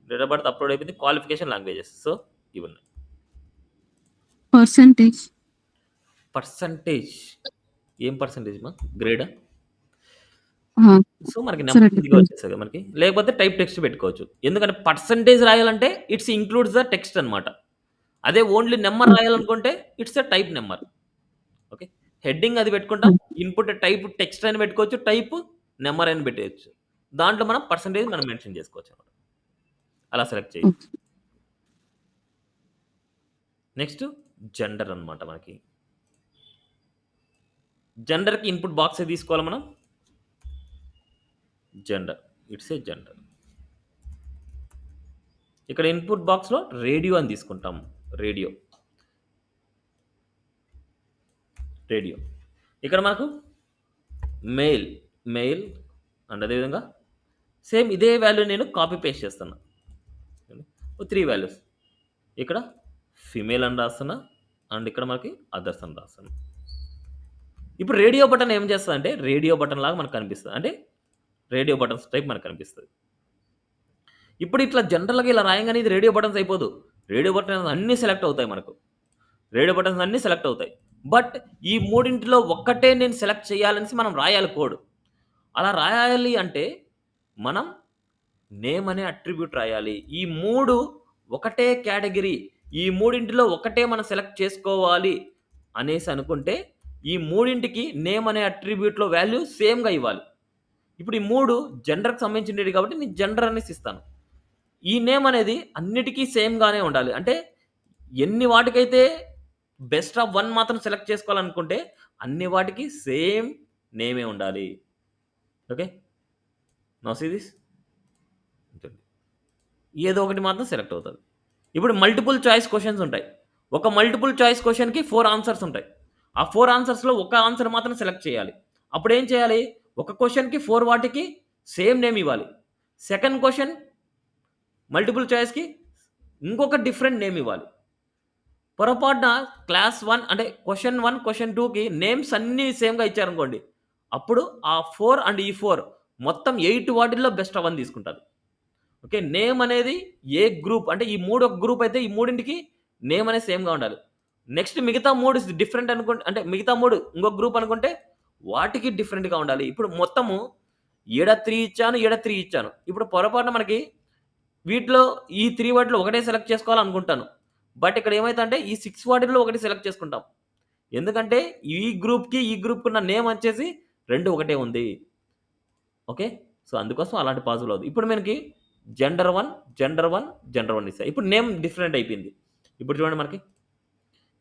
డేట్ ఆఫ్ బర్త్ అప్లోడ్ అయిపోయింది, క్వాలిఫికేషన్, లాంగ్వేజెస్. సో ఇవన్నీ పర్సంటేజ్. ఏం పర్సంటేజ్ మా? గ్రేడా? సో మనకి నెంబర్ ఇదిగా వచ్చేస్తుంది కదా మనకి. లేకపోతే టైప్ టెక్స్ట్ పెట్టుకోవచ్చు. ఎందుకంటే పర్సంటేజ్ రాయాలంటే ఇట్స్ ఇంక్లూడ్స్ ద టెక్స్ట్ అనమాట. అదే ఓన్లీ నెంబర్ రాయాలనుకుంటే it's a type number. Okay, heading అది పెట్టుకుంటాం. ఇన్పుట్ టైప్ టెక్స్ట్ అని పెట్టుకోవచ్చు, టైప్ నెంబర్ అని పెట్టేయచ్చు. దాంట్లో మనం పర్సంటేజ్ మనం మెన్షన్ చేసుకోవచ్చు అనమాట. అలా సెలెక్ట్ చేయొచ్చు. నెక్స్ట్ జెండర్ అనమాట మనకి. జెండర్కి ఇన్పుట్ బాక్స్ తీసుకోవాలి మనం. Gender, it's a gender. ఇక్కడ ఇన్పుట్ బాక్స్లో రేడియో అని తీసుకుంటాం. రేడియో ఇక్కడ మనకు మెయిల్ అండ్ అదేవిధంగా సేమ్ ఇదే వాల్యూ నేను కాపీ పేస్ట్ చేస్తున్నా. 3 వాల్యూస్. ఇక్కడ ఫిమేల్ అని రాస్తున్నా, అండ్ ఇక్కడ మనకి అదర్స్ అని రాస్తున్నా. ఇప్పుడు రేడియో బటన్ ఏం చేస్తుంది అంటే రేడియో బటన్ లాగా మనకు కనిపిస్తుంది. అంటే రేడియో బటన్స్ టైప్ మనకు కనిపిస్తుంది. ఇప్పుడు ఇట్లా జనరల్గా ఇలా రాయంగానే ఇది రేడియో బటన్స్ అయిపోదు. రేడియో బటన్స్ అన్నీ సెలెక్ట్ అవుతాయి మనకు. బట్ ఈ మూడింటిలో ఒక్కటే నేను సెలెక్ట్ చేయాలనేసి మనం రాయాలి కోడ్. అలా రాయాలి అంటే మనం నేమ్ అనే అట్రిబ్యూట్ రాయాలి. ఈ 3 ఒకటే కేటగిరీ, ఈ మూడింటిలో ఒకటే మనం సెలెక్ట్ చేసుకోవాలి అనేసి అనుకుంటే ఈ మూడింటికి నేమ్ అనే అట్రిబ్యూట్లో వాల్యూ సేమ్గా ఇవ్వాలి. ఇప్పుడు ఈ 3 జెండర్కి సంబంధించినవి కాబట్టి నేను జెండర్ అనేసి ఇస్తాను. ఈ నేమ్ అనేది అన్నిటికీ సేమ్గానే ఉండాలి. అంటే ఎన్ని వాటికైతే బెస్ట్ ఆఫ్ 1 మాత్రం సెలెక్ట్ చేసుకోవాలనుకుంటే అన్ని వాటికి సేమ్ నేమే ఉండాలి. Okay, now see this. ఏదో ఒకటి మాత్రం సెలెక్ట్ అవుతుంది. ఇప్పుడు మల్టిపుల్ చాయిస్ క్వశ్చన్స్ ఉంటాయి. ఒక మల్టిపుల్ చాయిస్ క్వశ్చన్కి 4 ఆన్సర్స్ ఉంటాయి. ఆ 4 ఆన్సర్స్లో ఒక ఆన్సర్ మాత్రం సెలెక్ట్ చేయాలి. అప్పుడు ఏం చేయాలి? ఒక క్వశ్చన్కి 4 వాటికి సేమ్ నేమ్ ఇవ్వాలి. సెకండ్ క్వశ్చన్ మల్టిపుల్ చాయిస్కి ఇంకొక డిఫరెంట్ నేమ్ ఇవ్వాలి. పొరపాటున క్లాస్ 1 అంటే క్వశ్చన్ 1, క్వశ్చన్ 2కి నేమ్స్ అన్నీ సేమ్గా ఇచ్చారనుకోండి, అప్పుడు ఆ 4 అండ్ ఈ 4 మొత్తం 8 వాటిల్లో బెస్ట్ ఆఫ్ 1 తీసుకుంటారు. ఓకే, నేమ్ అనేది ఏ గ్రూప్ అంటే ఈ 3 ఒక గ్రూప్ అయితే ఈ మూడింటికి నేమ్ అనేది సేమ్గా ఉండాలి. నెక్స్ట్ మిగతా 3 డిఫరెంట్ అనుకుంటే, అంటే మిగతా 3 ఇంకొక గ్రూప్ అనుకుంటే వాటికి డిఫరెంట్గా ఉండాలి. ఇప్పుడు మొత్తము ఈడ 3 ఇచ్చాను, ఈడ 3 ఇచ్చాను. ఇప్పుడు పొరపాటున మనకి వీటిలో ఈ 3 వాటిలో ఒకటే సెలెక్ట్ చేసుకోవాలనుకుంటాను. బట్ ఇక్కడ ఏమైతదంటే ఈ 6 వాటిల్లో ఒకటి సెలెక్ట్ చేసుకుంటాం. ఎందుకంటే ఈ గ్రూప్‌కి, ఈ గ్రూప్‌కి ఉన్న నేమ్ వచ్చేసి 2 ఒకటే ఉంది. ఓకే. సో, అందుకోసం అలాంటి పాసిబుల్ అవుద్ది. ఇప్పుడు మనకి జెండర్ 1, జెండర్ 1, జెండర్ 1 ఇసా. ఇప్పుడు నేమ్ డిఫరెంట్ అయిపోయింది. ఇప్పుడు చూడండి మనకి.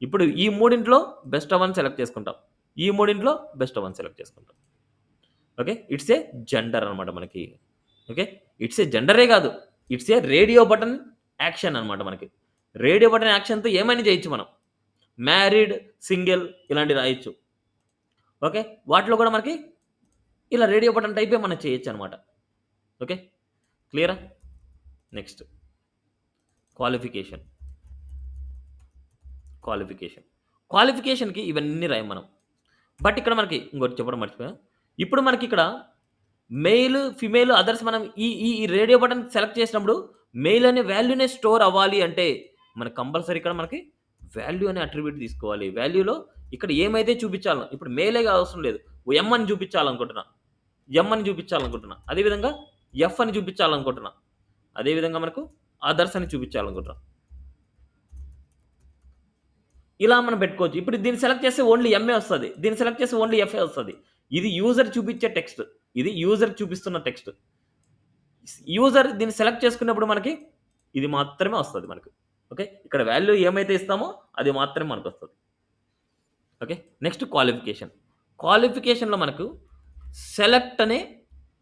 ఇప్పుడు ఈ మూడింట్లో బెస్ట్ వన్ సెలెక్ట్ చేసుకుంటాం. ఈ మూడింట్లో బెస్ట్ వన్ సెలెక్ట్ చేసుకుంటాం. ఓకే. ఇట్స్ ఏ జెండర్ అనమాట మనకి. ఓకే. ఇట్స్ ఏ జెండరే కాదు. It's a radio button action అనమాట మనకి. రేడియో బటన్ యాక్షన్‌తో ఏమైనా చేయొచ్చు మనం. మ్యారీడ్, సింగిల్ ఇలాంటివి రాయొచ్చు. ఓకే. వాటిలో కూడా మనకి ఇలా రేడియో బటన్ టైపే మనం చేయొచ్చనమాట. ఓకే. క్లియరా? Next qualification. క్వాలిఫికేషన్‌కి ఇవన్నీ రాయం మనం. బట్ ఇక్కడ మనకి ఇంకోటి చెప్పడం మర్చిపోయా. ఇప్పుడు మనకిక్కడ మెయిల్, ఫిమేల్, అదర్స్ మనం ఈ ఈ ఈ రేడియో బటన్ సెలెక్ట్ చేసినప్పుడు మెయిల్ అనే వాల్యూనే స్టోర్ అవ్వాలి అంటే మనకు కంపల్సరీ ఇక్కడ మనకి వాల్యూ అనే అట్రిబ్యూట్ తీసుకోవాలి. వాల్యూలో ఇక్కడ ఏమైతే చూపించాలో ఇప్పుడు మెయిలే అవసరం లేదు. ఎం అని చూపించాలనుకుంటున్నా. ఎం అని చూపించాలనుకుంటున్నా. అదేవిధంగా ఎఫ్ అని చూపించాలనుకుంటున్నా. అదేవిధంగా మనకు అదర్స్ అని చూపించాలనుకుంటున్నా. ఇలా మనం పెట్టుకోవచ్చు. ఇప్పుడు దీన్ని సెలెక్ట్ చేస్తే ఓన్లీ ఎంఏ వస్తది. దీన్ని సెలెక్ట్ చేస్తే ఓన్లీ ఎఫ్ఏ వస్తది. ఇది యూజర్ చూపించే టెక్స్ట్. ఇది యూజర్ చూపిస్తున్న టెక్స్ట్. యూజర్ దీన్ని సెలెక్ట్ చేసుకున్నప్పుడు మనకి ఇది మాత్రమే వస్తది మనకు. ఓకే. ఇక్కడ వాల్యూ ఏమైతే ఇస్తామో అది మాత్రమే మనకొస్తది. ఓకే. Next qualification. క్వాలిఫికేషన్‌లో మనకు సెలెక్ట్ అనే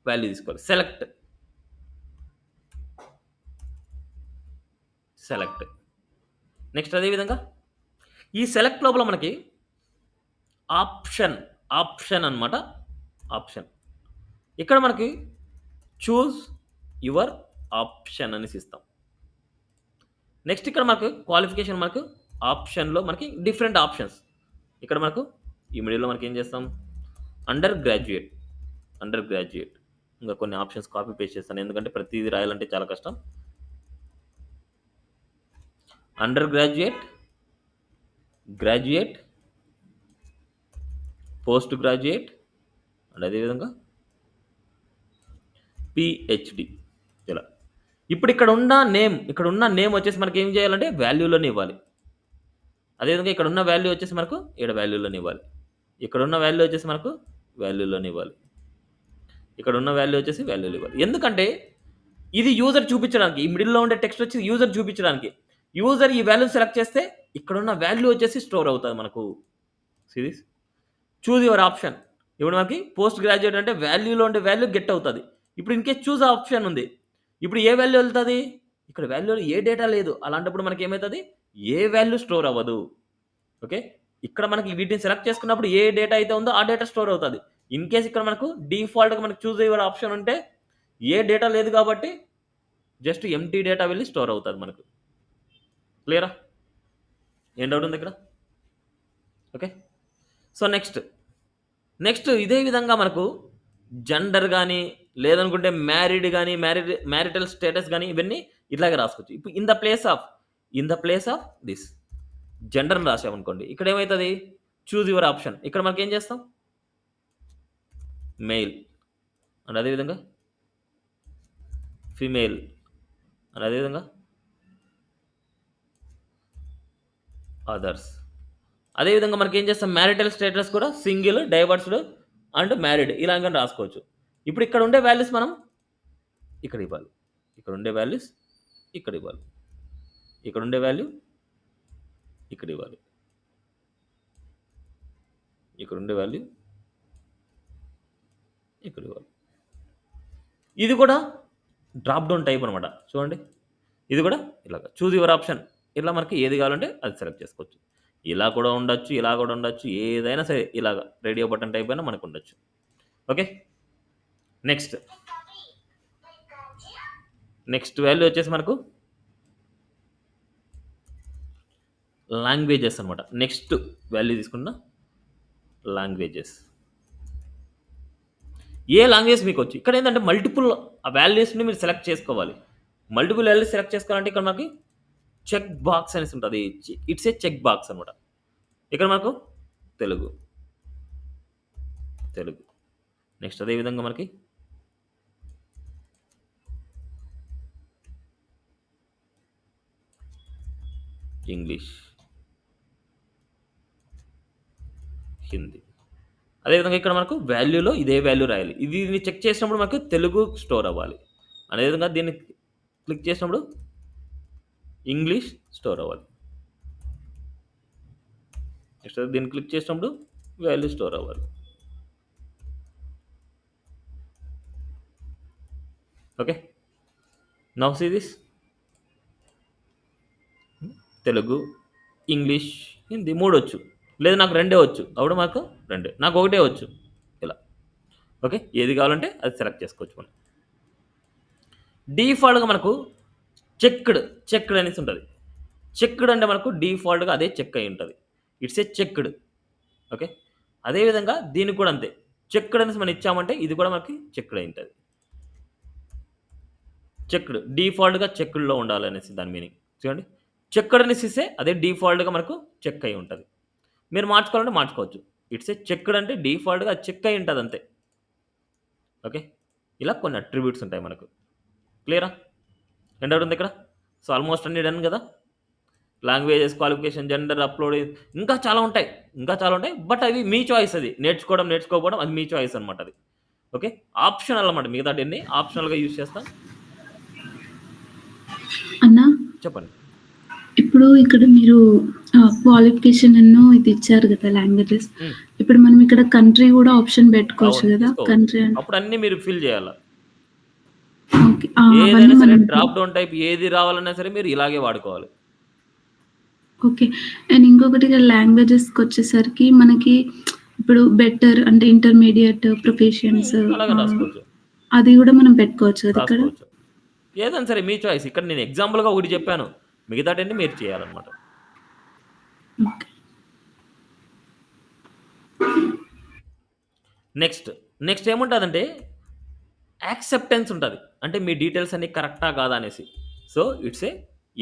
వాల్యూ తీసుకోవాలి. సెలెక్ట్. నెక్స్ట్ అదే విధంగా ఈ సెలెక్ట్ లోపల మనకి ఆప్షన్ అన్నమాట. ఆప్షన్. ఇక్కడ మనకి చూజ్ యువర్ ఆప్షన్ అనేసి ఇస్తాం. నెక్స్ట్ ఇక్కడ మనకు క్వాలిఫికేషన్ మనకు ఆప్షన్‌లో మనకి డిఫరెంట్ ఆప్షన్స్. ఇక్కడ మనకు ఈ మిడిల్‌లో మనకి ఏం చేస్తాం? Under graduate. ఇంకా కొన్ని ఆప్షన్స్ కాపీ పేస్ట్ చేస్తాను. ఎందుకంటే ప్రతిది రాయాలంటే చాలా కష్టం. Under graduate, graduate, post graduate and అదేవిధంగా పీహెచ్‌డీ ఇలా. ఇప్పుడు ఇక్కడ ఉన్న నేమ్ వచ్చేసి మనకి ఏం చేయాలంటే వాల్యూలోనే ఇవ్వాలి. అదేవిధంగా ఇక్కడ ఉన్న వాల్యూ వచ్చేసి మనకు ఈడ వాల్యూలోనే ఇవ్వాలి. ఇక్కడ ఉన్న వాల్యూ వచ్చేసి మనకు వాల్యూలోనే ఇవ్వాలి. ఇక్కడ ఉన్న వాల్యూ వచ్చేసి వాల్యూలో ఇవ్వాలి. ఎందుకంటే ఇది యూజర్ చూపించడానికి. ఈ మిడిల్‌లో ఉండే టెక్స్ట్ వచ్చి యూజర్ చూపించడానికి. యూజర్ ఈ వాల్యూ సెలెక్ట్ చేస్తే ఇక్కడ ఉన్న వాల్యూ వచ్చేసి స్టోర్ అవుతది మనకు. See this. Choose your option. ఇప్పుడు మనకి పోస్ట్ గ్రాడ్యుయేట్ అంటే వాల్యూలో ఉండే వాల్యూ గెట్ అవుతది. ఇప్పుడు ఇన్ కేస్ చూజ్ ఆప్షన్ ఉంది. ఇప్పుడు ఏ వాల్యూ వెళ్తది? ఇక్కడ వాల్యూలో ఏ డేటా లేదు. అలాంటప్పుడు మనకి ఏమైతది? ఏ వాల్యూ స్టోర్ అవ్వదు. ఓకే. ఇక్కడ మనకి వీటిని సెలెక్ట్ చేసుకున్నప్పుడు ఏ డేటా అయితే ఉందో ఆ డేటా స్టోర్ అవుతది. ఇన్ కేస్ ఇక్కడ మనకు డిఫాల్ట్‌గా మనకు చూజ్ యువర్ ఆప్షన్ ఉంటే ఏ డేటా లేదు కాబట్టి జస్ట్ ఎంప్టీ డేటా వెళ్లి స్టోర్ అవుతది మనకు. క్లియరా? ఏం డౌట్ ఉంది ఇక్కడ? ఓకే. సో నెక్స్ట్ ఇదే విధంగా మనకు జెండర్ గాని, లేదనుకుంటే మ్యారీడ్ గాని, మ్యారిటల్ స్టేటస్ గాని ఇవన్నీ ఇట్లాగే రాసుకోవచ్చు. ఇప్పుడు in the place of this జెండర్‌ని రాసామనుకోండి. ఇక్కడ ఏమైతది? Choose your option. ఇక్కడ మనకి ఏం చేస్తాం? మెయిల్ అండ్ అదేవిధంగా ఫీమేల్ అండ్ అదేవిధంగా అదర్స్. అదేవిధంగా మనకి ఏం చేస్తాం? మ్యారిటల్ స్టేటస్ కూడా సింగిల్, డైవర్స్డ్ అండ్ మ్యారీడ్ ఇలాగ రాసుకోవచ్చు. ఇప్పుడు ఇక్కడ ఉండే వాల్యూస్ మనం ఇక్కడ ఇవ్వాలి. ఇక్కడ ఉండే వాల్యూస్ ఇక్కడ ఇవ్వాలి. ఇక్కడ ఉండే వాల్యూ ఇక్కడ ఇవ్వాలి. ఇక్కడ ఉండే వాల్యూ ఇక్కడ ఇవ్వాలి. ఇది కూడా డ్రాప్ డౌన్ టైప్ అనమాట. చూడండి. ఇది కూడా ఇలాగ చూజ్ యువర్ ఆప్షన్. ఇలా మనకి ఏది కావాలంటే అది సెలెక్ట్ చేసుకోవచ్చు. ఇలా కూడా ఉండొచ్చు, ఇలా కూడా ఉండొచ్చు. ఏదైనా సరే ఇలాగ రేడియో బటన్ టైప్ అయినా మనకు ఉండొచ్చు. ఓకే. నెక్స్ట్ వాల్యూ వచ్చేసి మనకు లాంగ్వేజెస్ అనమాట. నెక్స్ట్ వాల్యూ తీసుకున్న లాంగ్వేజెస్. ఏ లాంగ్వేజ్ మీకు వచ్చు. ఇక్కడ ఏంటంటే మల్టిపుల్ వాల్యూస్ని మీరు సెలెక్ట్ చేసుకోవాలి. మల్టిపుల్ వాల్యూస్ సెలెక్ట్ చేసుకోవాలంటే ఇక్కడ మనకి చెక్ బాక్స్ అనేసి ఉంటుంది. ఇట్స్ ఏ చెక్ బాక్స్ అనమాట. ఇక్కడ మనకు తెలుగు. నెక్స్ట్ అదేవిధంగా మనకి ఇంగ్లీష్, హిందీ. అదేవిధంగా ఇక్కడ మనకు వాల్యూలో ఇదే వాల్యూ రాయాలి. దీన్ని చెక్ చేసినప్పుడు మనకు తెలుగు స్టోర్ అవ్వాలి. అదేవిధంగా దీన్ని క్లిక్ చేసినప్పుడు ఇంగ్లీష్ స్టోర్ అవ్వాలి. నెక్స్ట్ దీన్ని క్లిక్ చేసినప్పుడు వాల్యూ స్టోర్ అవ్వాలి. Okay, now see this. Telugu, English, Hindi 3 వచ్చు. లేదు నాకు 2 వచ్చు. అప్పుడు మాకు 2, నాకు 1 వచ్చు. ఇలా. ఓకే, ఏది కావాలంటే అది సెలెక్ట్ చేసుకోవచ్చు మనం. డిఫాల్ట్గా మనకు చెక్డ్ అనేసి ఉంటుంది. చెక్డ్ అంటే మనకు డిఫాల్ట్గా అదే చెక్ అయి ఉంటుంది. It's a checked. ఓకే, అదేవిధంగా దీనికి కూడా అంతే. చెక్డ్ అనేసి మనం ఇచ్చామంటే ఇది కూడా మనకి చెక్డ్ అయి ఉంటుంది. చెక్డ్ డిఫాల్ట్గా చెక్డ్లో ఉండాలనేసి దాని మీనింగ్. చూడండి, చెక్డ్ అనేసి ఇస్తే అదే డిఫాల్ట్గా మనకు చెక్ అయి ఉంటుంది. మీరు మార్చుకోవాలంటే మార్చుకోవచ్చు. ఇట్స్ ఏ చెక్డ్ అంటే డిఫాల్ట్గా చెక్ అయి ఉంటుంది అంతే. ఓకే, ఇలా కొన్ని అట్రిబ్యూట్స్ ఉంటాయి మనకు. క్లియరా? ఎండ్ అవుతుంది ఇక్కడ. సో ఆల్మోస్ట్ అన్ని డన్ కదా. లాంగ్వేజెస్, క్వాలిఫికేషన్, జెండర్, అప్లోడ్, ఇంకా చాలా ఉంటాయి. బట్ అవి మీ చాయిస్. అది నేర్చుకోకపోవడం అది మీ చాయిస్ అనమాట. అది ఓకే, ఆప్షనల్ అనమాట. మిగతాన్ని ఆప్షనల్గా యూజ్ చేస్తాం. అన్న చెప్పండి. ఇప్పుడు ఇక్కడ మీరు క్వాలిఫికేషన్ ఇది ఇచ్చారు కదా లాంగ్వేజెస్. ఇప్పుడు మనం ఇక్కడ కంట్రీ కూడా ఆప్షన్ పెట్టుకోవచ్చు కదా. కంట్రీ అప్పుడు అన్ని మీరు ఫిల్ చేయాలి. ఓకే, ఏదైనా సరే డ్రాప్ డౌన్ టైప్ ఏది రావాలన్నా సరే మీరు ఇలాగే వాడుకోవాలి. ఓకే, అండ్ ఇంకొకటి లాంగ్వేజెస్కి వచ్చేసరికి మనకి ఇప్పుడు బెటర్ అంటే ఇంటర్మీడియట్, ప్రొఫెషన్స్ అలాగే రాసుకోవచ్చు. అది కూడా మనం పెట్టుకోవచ్చు కదా ఇక్కడ. రాసుకోవచ్చు. ఏదైనా సరే మీ చాయిస్. ఇక్కడ నేను ఎగ్జాంపుల్గా ఒకటి చెప్పాను, మిగతాటన్నీ మీరు చేయాలన్నమాట. ఓకే, నెక్స్ట్ ఏముంటుందంటే యాక్సెప్టెన్స్ ఉంటుంది. అంటే మీ డీటెయిల్స్ అన్నీ కరెక్టా కాదా అనేసి. So it's a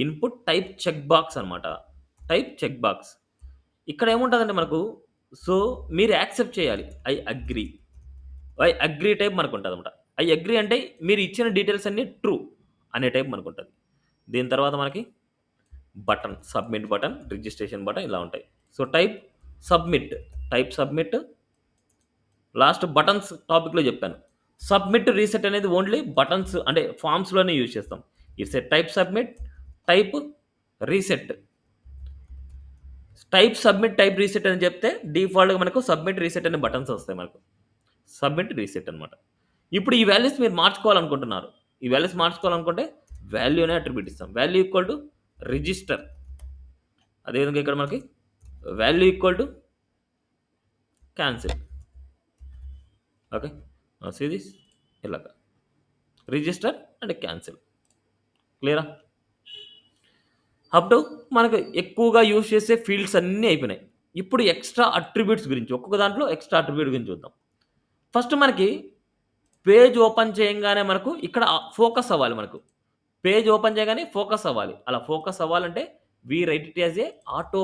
input type check box అనమాట. Type check box. ఇక్కడ ఏముంటుందంటే మనకు, సో మీరు యాక్సెప్ట్ చేయాలి. ఐ అగ్రీ టైప్ మనకు ఉంటుంది అనమాట. ఐ అగ్రీ అంటే మీరు ఇచ్చిన డీటెయిల్స్ అన్నీ ట్రూ అనే టైప్ మనకు ఉంటుంది. దీని తర్వాత మనకి button, submit button, registration button ఇలా ఉంటాయి. So type submit. Last buttons టాపిక్లో చెప్పాను. సబ్మిట్, రీసెట్ అనేది ఓన్లీ బటన్స్ అంటే ఫామ్స్లోనే యూజ్ చేస్తాం. It's a type submit, type reset. Type submit, type reset అని చెప్తే డిఫాల్ట్గా మనకు సబ్మిట్, రీసెట్ అనే బటన్స్ వస్తాయి మనకు. సబ్మిట్, రీసెట్ అనమాట. ఇప్పుడు ఈ వాల్యూస్ మీరు మార్చుకోవాలనుకుంటున్నారు. ఈ వాల్యూస్ మార్చుకోవాలనుకుంటే వాల్యూ అనే అట్రిబ్యూట్ ఇస్తాం. Value equal to register. అదేవిధంగా ఇక్కడ మనకి value equal to cancel. Okay, see this. ఇలాగా రిజిస్టర్ అండ్ క్యాన్సిల్. క్లియరా? అప్ టు మనకు ఎక్కువగా యూజ్ చేసే ఫీల్డ్స్ అన్నీ అయిపోయినాయి. ఇప్పుడు ఎక్స్ట్రా అట్రిబ్యూట్స్ గురించి, ఒక్కొక్క దాంట్లో ఎక్స్ట్రా అట్రిబ్యూట్ గురించి చూద్దాం. ఫస్ట్ మనకి పేజ్ ఓపెన్ చేయగానే మనకు ఇక్కడ ఫోకస్ అవ్వాలి. మనకు పేజ్ ఓపెన్ చేయగానే ఫోకస్ అవ్వాలి. అలా ఫోకస్ అవ్వాలంటే we write it as a auto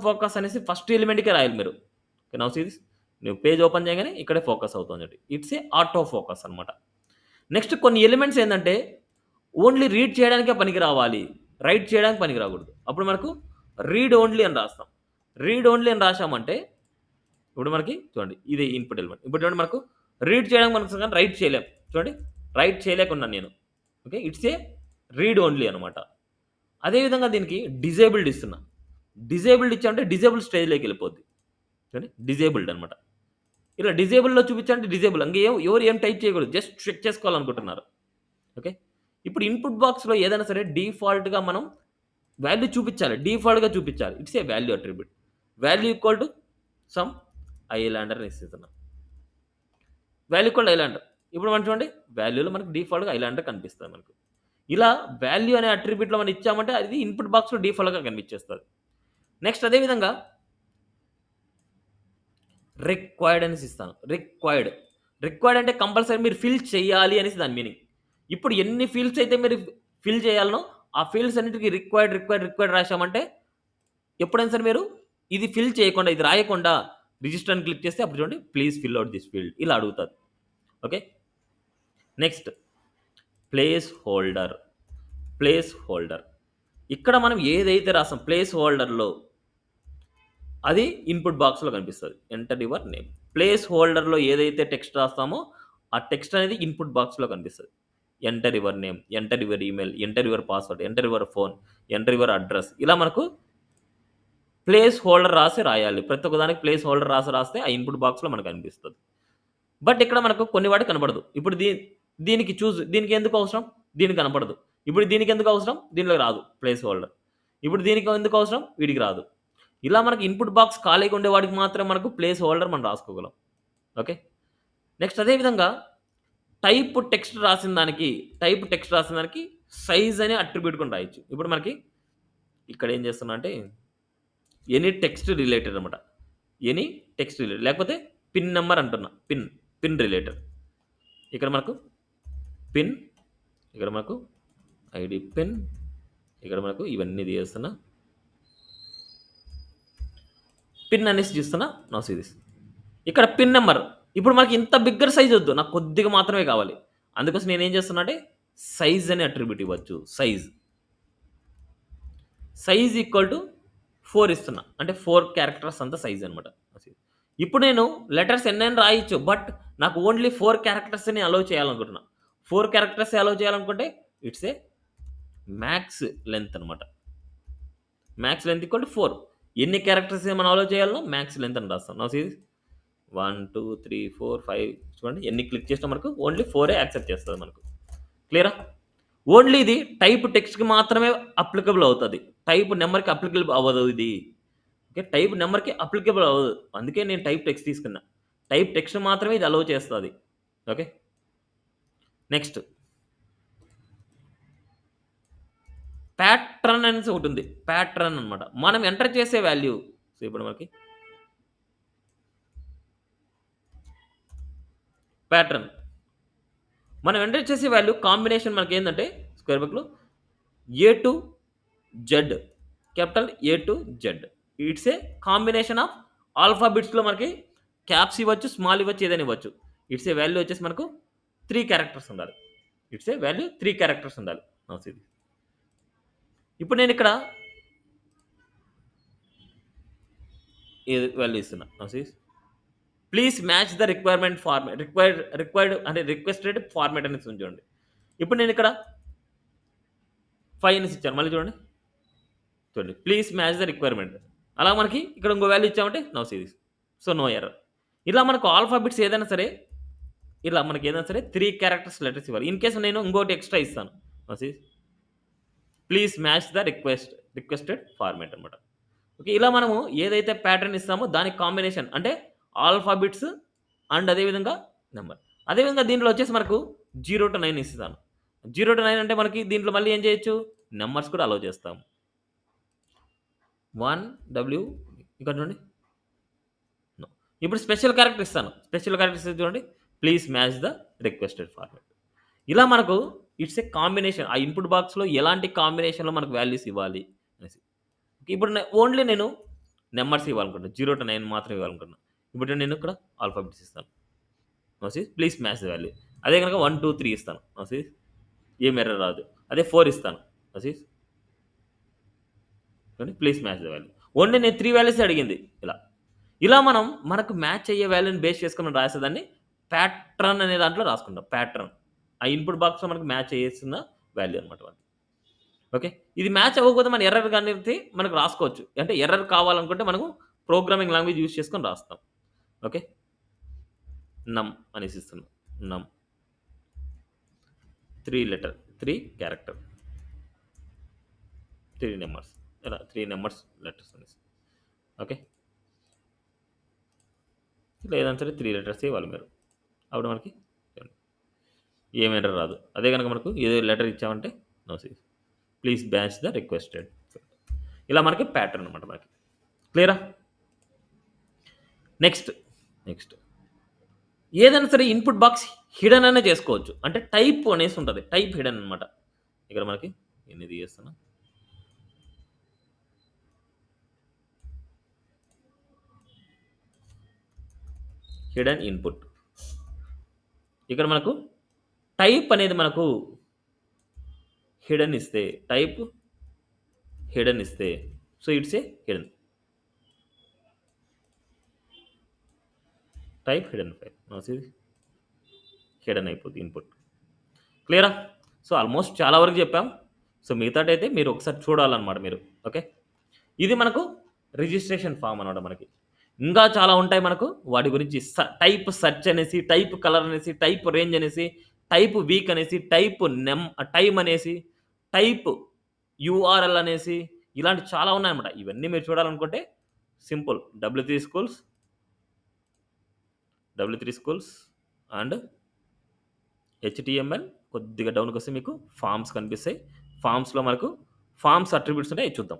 focus అనేసి ఫస్ట్ ఎలిమెంట్కే రాయాలి మీరు. Now see this. నువ్వు పేజ్ ఓపెన్ చేయగానే ఇక్కడే ఫోకస్ అవుతుంది. ఇట్స్ ఏ ఆటో ఫోకస్ అనమాట. నెక్స్ట్ కొన్ని ఎలిమెంట్స్ ఏంటంటే ఓన్లీ రీడ్ చేయడానికే పనికి రావాలి, రైట్ చేయడానికి పనికి రాకూడదు. అప్పుడు మనకు రీడ్ ఓన్లీ అని రాస్తాం. రీడ్ ఓన్లీ అని రాసామంటే ఇప్పుడు మనకి చూడండి ఇది ఇన్పుట్ ఎలిమెంట్. ఇప్పుడు చూడండి మనకు రీడ్ చేయడానికి మనకు కానీ రైట్ చేయలేం. చూడండి రైట్ చేయలేకున్నాను నేను. Okay, it's a read only అనమాట. అదేవిధంగా దీనికి డిజేబుల్డ్ ఇస్తున్నా. డిజేబుల్డ్ ఇచ్చామంటే డిజేబుల్ స్టేజ్లోకి వెళ్ళిపోద్ది. చూడండి డిజేబుల్డ్ అనమాట. ఇలా డిజేబుల్లో చూపించాలంటే డిజేబుల్. ఇంకా ఎవరు ఏం టైప్ చేయకూడదు, జస్ట్ చెక్ చేసుకోవాలనుకుంటున్నారు. ఓకే, ఇప్పుడు ఇన్పుట్ బాక్స్లో ఏదైనా సరే డిఫాల్ట్గా మనం వాల్యూ చూపించాలి. డిఫాల్ట్గా చూపించాలి. It's a value attribute. Value equal to some islander ఇస్తున్నాం. Value equal islander. ఇప్పుడు మనం చూడండి వాల్యూలో మనకు డిఫాల్ట్గా ఐలాండర్ కనిపిస్తుంది మనకు. ఇలా వాల్యూ అనే అట్రిబ్యూట్లో మనం ఇచ్చామంటే అది ఇన్పుట్ బాక్స్లో డిఫాల్ట్గా కనిపించేస్తుంది. నెక్స్ట్ అదేవిధంగా రిక్వైర్డ్ అనేసి ఇస్తాను. రిక్వైర్డ్ అంటే కంపల్సరీ మీరు ఫిల్ చేయాలి అనేసి దాని మీనింగ్. ఇప్పుడు ఎన్ని ఫీల్డ్స్ అయితే మీరు ఫిల్ చేయాలనో ఆ ఫీల్డ్స్ అన్నిటికీ రిక్వైర్డ్ రాశామంటే ఎప్పుడైనా సరే మీరు ఇది ఫిల్ చేయకుండా, ఇది రాయకుండా రిజిస్టర్ అని క్లిక్ చేస్తే అప్పుడు చూడండి please fill out this field ఇలా అడుగుతుంది. Okay, next place place holder. ఇక్కడ మనం ఏదైతే రాసాం ప్లేస్ హోల్డర్‌లో అది ఇన్‌పుట్ బాక్స్‌లో కనిపిస్తది. Enter your name. ప్లేస్ హోల్డర్‌లో ఏదైతే టెక్స్ట్ రాస్తామో ఆ టెక్స్ట్ అనేది ఇన్‌పుట్ బాక్స్‌లో కనిపిస్తది. Enter your name, enter your email, enter your password, enter your phone, enter your address ఇలా మనకు ప్లేస్ హోల్డర్ రాయాలి. ప్రతి ఒక్క దానికి ప్లేస్ హోల్డర్ రాస్తే ఆ ఇన్‌పుట్ బాక్స్‌లో మనకు కనిపిస్తది. బట్ ఇక్కడ మనకు కొన్ని వాటికి కనపడదు. ఇప్పుడు దీనికి దీనికి ఎందుకు అవసరం? దీనికి కనపడదు. ఇప్పుడు దీనికి ఎందుకు అవసరం? దీనిలో రాదు ప్లేస్ హోల్డర్. ఇప్పుడు దీనికి ఎందుకు అవసరం? వీడికి రాదు. ఇలా మనకి ఇన్‌పుట్ బాక్స్ ఖాళీగా ఉండే వాటికి మాత్రం మనకు ప్లేస్ హోల్డర్ మనం రాసుకోగలం. ఓకే. నెక్స్ట్ అదే విధంగా టైప్ టెక్స్ట్ రాసిన దానికి సైజ్ అనే అట్రిబ్యూట్ కూడా రాయొచ్చు. ఇప్పుడు మనకి ఇక్కడ ఏం చేస్తున్నా అంటే ఎనీ టెక్స్ట్ రిలేటెడ్ అనమాట. ఎనీ టెక్స్ట్ రిలేటెడ్ లేకపోతే పిన్ నంబర్ అంటున్నా. Pin related. ఇక్కడ మనకు పిన్, ఇక్కడ మనకు ఐడి పిన్, ఇక్కడ మనకు ఇవన్నీ తీస్తున్నా. పిన్ అనేసి చూస్తున్నా. Now see this. ఇక్కడ పిన్ నెంబర్. ఇప్పుడు మనకి ఇంత బిగ్గర్ సైజ్ వద్దు. నాకు కొద్దిగా మాత్రమే కావాలి. అందుకోసం నేనేం చేస్తున్నా అంటే సైజ్ అనే అట్రిబ్యూట్ ఇవ్వచ్చు. సైజ్ ఈక్వల్ టు 4 ఇస్తున్నా. అంటే 4 క్యారెక్టర్స్ అంత సైజ్ అనమాట. ఇప్పుడు నేను లెటర్స్ ఎన్నైనా రాయొచ్చు. బట్ నాకు ఓన్లీ 4 క్యారెక్టర్స్‌ని అలౌ చేయాలనుకుంటున్నా. 4 క్యారెక్టర్స్ అలౌ చేయాలనుకుంటే ఇట్స్ ఏ మ్యాక్స్ లెంత్ అనమాట. Max length equal to 4. ఎన్ని క్యారెక్టర్స్ మనం అలౌ చేయాలో మ్యాక్స్ లెంత్ అని రాస్తాం. నౌ సీ 1, 2, 3, 4, 5 చూడండి ఎన్ని క్లిక్ చేసినా మనకు ఓన్లీ 4 యాక్సెప్ట్ చేస్తది మనకు. క్లియరా? ఓన్లీ ఇది టైప్ టెక్స్ట్‌కి మాత్రమే అప్లికబుల్ అవుతది. టైప్ నంబర్‌కి అప్లికబుల్ అవ్వదు ఇది. ఓకే. టైప్ నంబర్‌కి అప్లికబుల్ అవ్వదు. అందుకే నేను టైప్ టెక్స్ట్ తీసుకున్నా. టైప్ టెక్స్ట్ మాత్రమే ఇది అలౌ చేస్తది. ఓకే. నెక్స్ట్ ప్యాట్రన్ అనేసి ఒకటుంది. ప్యాట్రన్ అనమాట. మనం ఎంటర్ చేసే వాల్యూ సో, ఇప్పుడు మనకి ప్యాట్రన్. మనం ఎంటర్ చేసే వాల్యూ కాంబినేషన్ మనకేందంటే స్క్వేర్ బ్రాకెట్‌లో A to Z. Capital A to Z. It's a combination of ఆల్ఫాబెట్స్‌లో మనకి క్యాప్స్ ఇవ్వచ్చు, స్మాల్ ఇవ్వచ్చు, ఏదైనా ఇవ్వచ్చు. ఇట్స్ ఏ వాల్యూ వచ్చేసి మనకు 3 క్యారెక్టర్స్ ఉండాలి. ఇట్స్ ఏ వాల్యూ 3 క్యారెక్టర్స్ ఉండాలి. Now see this. ఇప్పుడు నేనిక్కడ ఏది వాల్యూ ఇస్తున్నా. Now see this. Please match the requirement format. Required అంటే రిక్వెస్టెడ్ ఫార్మాట్ అనేసి ఉంది చూడండి. ఇప్పుడు నేనిక్కడ 5 అనేసి ఇచ్చాను. మళ్ళీ చూడండి. చూడండి. Please match the requirement. అలా మనకి ఇక్కడ ఇంకో వాల్యూ ఇచ్చామంటే no see this. So, no error. ఇలా మనకు ఆల్ఫాబెట్స్ ఏదైనా సరే, ఇలా మనకి ఏదైనా సరే 3 క్యారెక్టర్స్ లెటర్స్ ఇవ్వాలి. ఇన్ కేస్ నేను ఇంకోటి ఎక్స్‌ట్రా ఇస్తాను. No see please match the requested format అనమాట. ఓకే. ఇలా మనము ఏదైతే ప్యాటర్న్ ఇస్తామో దానికి కాంబినేషన్ అంటే ఆల్ఫాబెట్స్ అండ్ అదే విధంగా నంబర్. అదే విధంగా దీంట్లో వచ్చేసి మనకు 0-9 ఇస్తాను. 0-9 అంటే మనకి దీంట్లో మళ్ళీ ఏం చేయొచ్చు? నంబర్స్ కూడా అలౌ చేస్తాము. 1 డబ్ల్యూ ఇక్కడ చూడండి. నో. ఇప్పుడు స్పెషల్ క్యారెక్టర్ ఇస్తాను. స్పెషల్ క్యారెక్టర్స్ చూడండి. Please match the requested format. ఇలా మనకు ఇట్స్ ఏ కాంబినేషన్. ఆ ఇన్‌పుట్ బాక్స్‌లో ఎలాంటి కాంబినేషన్‌లో మనకు వాల్యూస్ ఇవ్వాలి అనేసి. ఇప్పుడు ఓన్లీ నేను నంబర్స్ ఇవ్వాలనుకుంటున్నా. 0-9 మాత్రమే ఇవ్వాలనుకుంటున్నా. ఇప్పుడు నేను ఇక్కడ ఆల్ఫాబెట్స్ ఇస్తాను. No see please match the value. అదే గనక 1, 2, 3 ఇస్తాను. నో సీ ఏం ఎర్రర్ రాదు. అదే 4 ఇస్తాను. No see please match the value. Only నేను 3 వాల్యూసే అడిగింది ఇలా. ఇలా మనకు మ్యాచ్ అయ్యే వాల్యూని బేస్ చేసుకొని మనం రాసేదాన్ని ప్యాట్రన్ అనే దాంట్లో రాసుకుంటాం. ప్యాట్రన్. ఆ ఇన్‌పుట్ బాక్స్‌లో మనకు మ్యాచ్ అయ్యేసిన వాల్యూ అనమాట అది. ఓకే. ఇది మ్యాచ్ అవ్వకపోతే మన ఎర్రర్ అనేది మనకు రాసుకోవచ్చు. అంటే ఎర్రర్ కావాలనుకుంటే మనము ప్రోగ్రామింగ్ లాంగ్వేజ్ యూజ్ చేసుకొని రాస్తాం. ఓకే. నమ్ అనేసి ఇస్తున్నాం. నమ్ 3 క్యారెక్టర్ 3 నంబర్స్ ఇలా 3 నంబర్స్ లెటర్స్ అనేసి. ఓకే. ఇలా ఏదైనా సరే 3 లెటర్స్ ఇవ్వాలి మీరు. అప్పుడు మనకి ఏం ఎర్రర్ రాదు. అదే గనక మనకు ఏదో లెటర్ ఇచ్చామంటే no see please match the requested. ఇలా మనకి ప్యాటర్న్ అనమాట మనకి. క్లియరా? నెక్స్ట్ ఏదైనా సరే ఇన్‌పుట్ బాక్స్ హిడెన్ అనే చేసుకోవచ్చు. అంటే టైప్ అనేసి ఉంటది. టైప్ హిడెన్ అనమాట. ఇక్కడ మనకి ఎన్ని చేస్తున్నా హిడెన్ ఇన్‌పుట్. ఇక్కడ మనకు టైప్ అనేది మనకు హిడెన్ ఇస్తే టైప్ హిడెన్ ఇస్తే so it's A hidden type hidden file hidden అయిపోతుంది ఇన్పుట్. క్లియరా? సో ఆల్మోస్ట్ చాలా వరకు చెప్పాం. సో మిగతాటైతే మీరు ఒకసారి చూడాలన్నమాట మీరు. ఓకే, ఇది మనకు రిజిస్ట్రేషన్ ఫామ్ అనమాట. మనకి ఇంకా చాలా ఉంటాయి మనకు వాటి గురించి. టైప్ సెర్చ్ అనేసి, టైప్ కలర్ అనేసి, టైప్ రేంజ్ అనేసి, టైప్ వీక్ అనేసి, టైప్ టైమ్ అనేసి, టైప్ యూఆర్ఎల్ అనేసి, ఇలాంటి చాలా ఉన్నాయన్నమాట. ఇవన్నీ మీరు చూడాలనుకుంటే simple W3 schools and HTML కొద్దిగా డౌన్కి వస్తే మీకు ఫామ్స్ కనిపిస్తాయి. ఫామ్స్లో మనకు ఫామ్స్ అట్రిబ్యూట్స్ ఉంటాయి, చూద్దాం.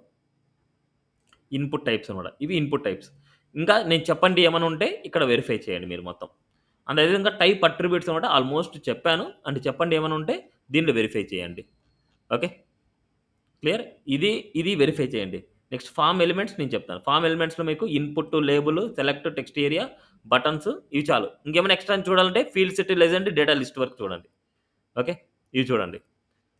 ఇన్పుట్ టైప్స్ అనమాట. ఇవి ఇన్పుట్ టైప్స్. ఇంకా నేను చెప్పండి ఏమైనా ఉంటే ఇక్కడ వెరిఫై చేయండి మీరు మొత్తం. అండ్ అదేవిధంగా టైప్ అట్రిబ్యూట్స్ అనమాట ఆల్మోస్ట్ చెప్పాను. అంటే చెప్పండి ఏమైనా ఉంటే దీనిలో వెరిఫై చేయండి. Okay, clear? ఇది వెరిఫై చేయండి. నెక్స్ట్ ఫామ్ ఎలిమెంట్స్ నేను చెప్తాను. ఫామ్ ఎలిమెంట్స్లో మీకు input, label, select, text area, buttons, ఇవి చాలు. ఇంకేమైనా ఎక్స్ట్రా చూడాలంటే field set, legend, data list వరకు చూడండి. ఓకే, ఇవి చూడండి.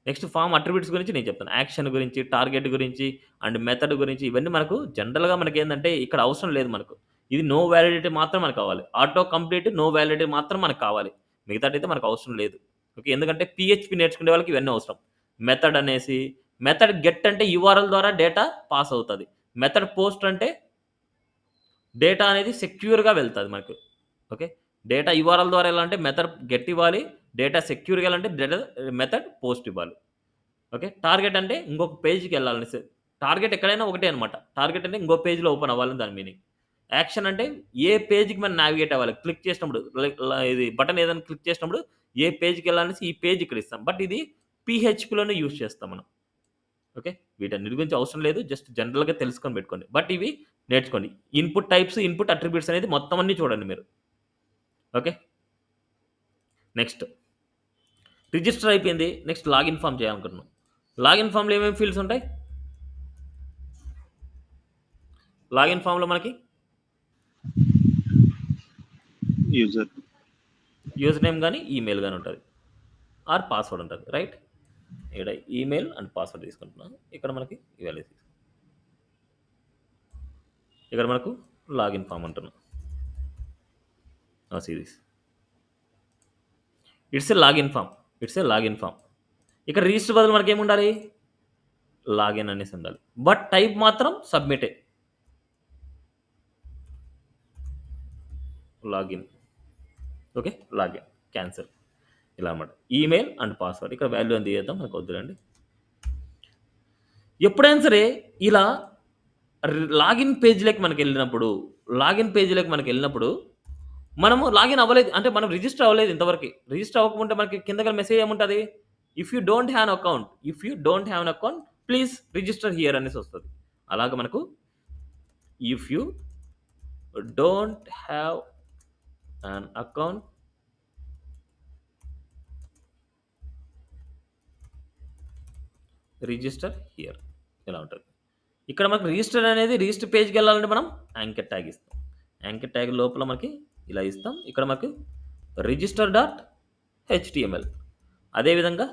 నెక్స్ట్ ఫామ్ అట్రిబ్యూట్స్ గురించి నేను చెప్తాను. యాక్షన్ గురించి, టార్గెట్ గురించి అండ్ మెథడ్ గురించి, ఇవన్నీ మనకు జనరల్గా మనకి ఏంటంటే ఇక్కడ అవసరం లేదు మనకు. ఇది నో వ్యాలిడిటీ మాత్రం మనకు కావాలి. ఆటో కంప్లీట్ నో వ్యాలిడిటీ మాత్రం మనకు కావాలి. మిగతాటైతే మనకు అవసరం లేదు. ఓకే, ఎందుకంటే PHP నేర్చుకునే వాళ్ళకి ఇవన్నీ అవసరం. మెథడ్ అనేసి, మెథడ్ గెట్ అంటే URL ద్వారా డేటా పాస్ అవుతుంది. మెథడ్ పోస్ట్ అంటే డేటా అనేది సెక్యూర్గా వెళ్తుంది మనకు. ఓకే, డేటా URL ద్వారా ఎలా అంటే మెథడ్ గెట్ ఇవ్వాలి, డేటా సెక్యూర్గా వెళ్ళాలంటే డేటా మెథడ్ పోస్ట్ ఇవ్వాలి. ఓకే, టార్గెట్ అంటే ఇంకొక పేజ్కి వెళ్ళాలని. టార్గెట్ ఎక్కడైనా ఒకటే అనమాట. టార్గెట్ అంటే ఇంకో పేజ్లో ఓపెన్ అవ్వాలని దాని మీనింగ్. యాక్షన్ అంటే ఏ పేజ్కి మనం నావిగేట్ అవ్వాలి. క్లిక్ చేసినప్పుడు ఇది బటన్ ఏదైనా క్లిక్ చేసినప్పుడు ఏ పేజ్కి వెళ్ళాలనేసి ఈ పేజ్ ఇక్కడ ఇస్తాం. బట్ ఇది PHPలోనే యూజ్ చేస్తాం మనం. ఓకే, వీటన్నిటి గురించి అవసరం లేదు, జస్ట్ జనరల్గా తెలుసుకొని పెట్టుకోండి. బట్ ఇవి నేర్చుకోండి. ఇన్పుట్ టైప్స్, ఇన్పుట్ అట్రిబ్యూట్స్ అనేది మొత్తం అన్నీ చూడండి మీరు. ఓకే, నెక్స్ట్ రిజిస్టర్ అయిపోయింది. నెక్స్ట్ లాగిన్ ఫామ్ చేయాలనుకుంటున్నాం. లాగిన్ ఫామ్లో ఏమేమి ఫీల్డ్స్ ఉంటాయి? లాగిన్ ఫామ్లో మనకి యూజర్ నేమ్ కానీ ఈమెయిల్ కానీ ఉంటుంది, ఆర్ పాస్వర్డ్ ఉంటుంది. రైట్, ఇక్కడ ఈమెయిల్ అండ్ పాస్వర్డ్ తీసుకుంటున్నాను. ఇక్కడ మనకి ఇవాళ ఇక్కడ మనకు లాగిన్ ఫామ్ అంటున్నాం. Series it's a login form. ఇక్కడ రిజిస్టర్ బదులు మనకి ఏముండాలి? లాగిన్ అనేసి ఉండాలి. బట్ టైప్ మాత్రం సబ్మిటే. లాగిన్. ఓకే, లాగిన్ క్యాన్సిల్ ఇలా అన్నమాట. ఈమెయిల్ అండ్ పాస్వర్డ్ ఇక్కడ వాల్యూ అని తీద్దాం, మనకు వద్దులండి. ఎప్పుడైనా సరే ఇలా లాగిన్ పేజ్లోకి మనకి వెళ్ళినప్పుడు మనము లాగిన్ అవ్వలేదు అంటే మనం రిజిస్టర్ అవ్వలేదు ఇంతవరకు. రిజిస్టర్ అవ్వకుంటే మనకి కింద మెసేజ్ ఏముంటుంది? If you don't have an account please register here అనేసి వస్తుంది. అలాగే మనకు if you don't have an account register here ఇలా ఉంటుంది. ఇక్కడ మనకు రిజిస్టర్ అనేది రిజిస్టర్ పేజ్కి వెళ్ళాలంటే మనం యాంకర్ ట్యాగ్ ఇస్తాం. యాంకర్ ట్యాగ్ లోపల మనకి ఇలా ఇస్తాం. ఇక్కడ మనకు register.html. అదేవిధంగా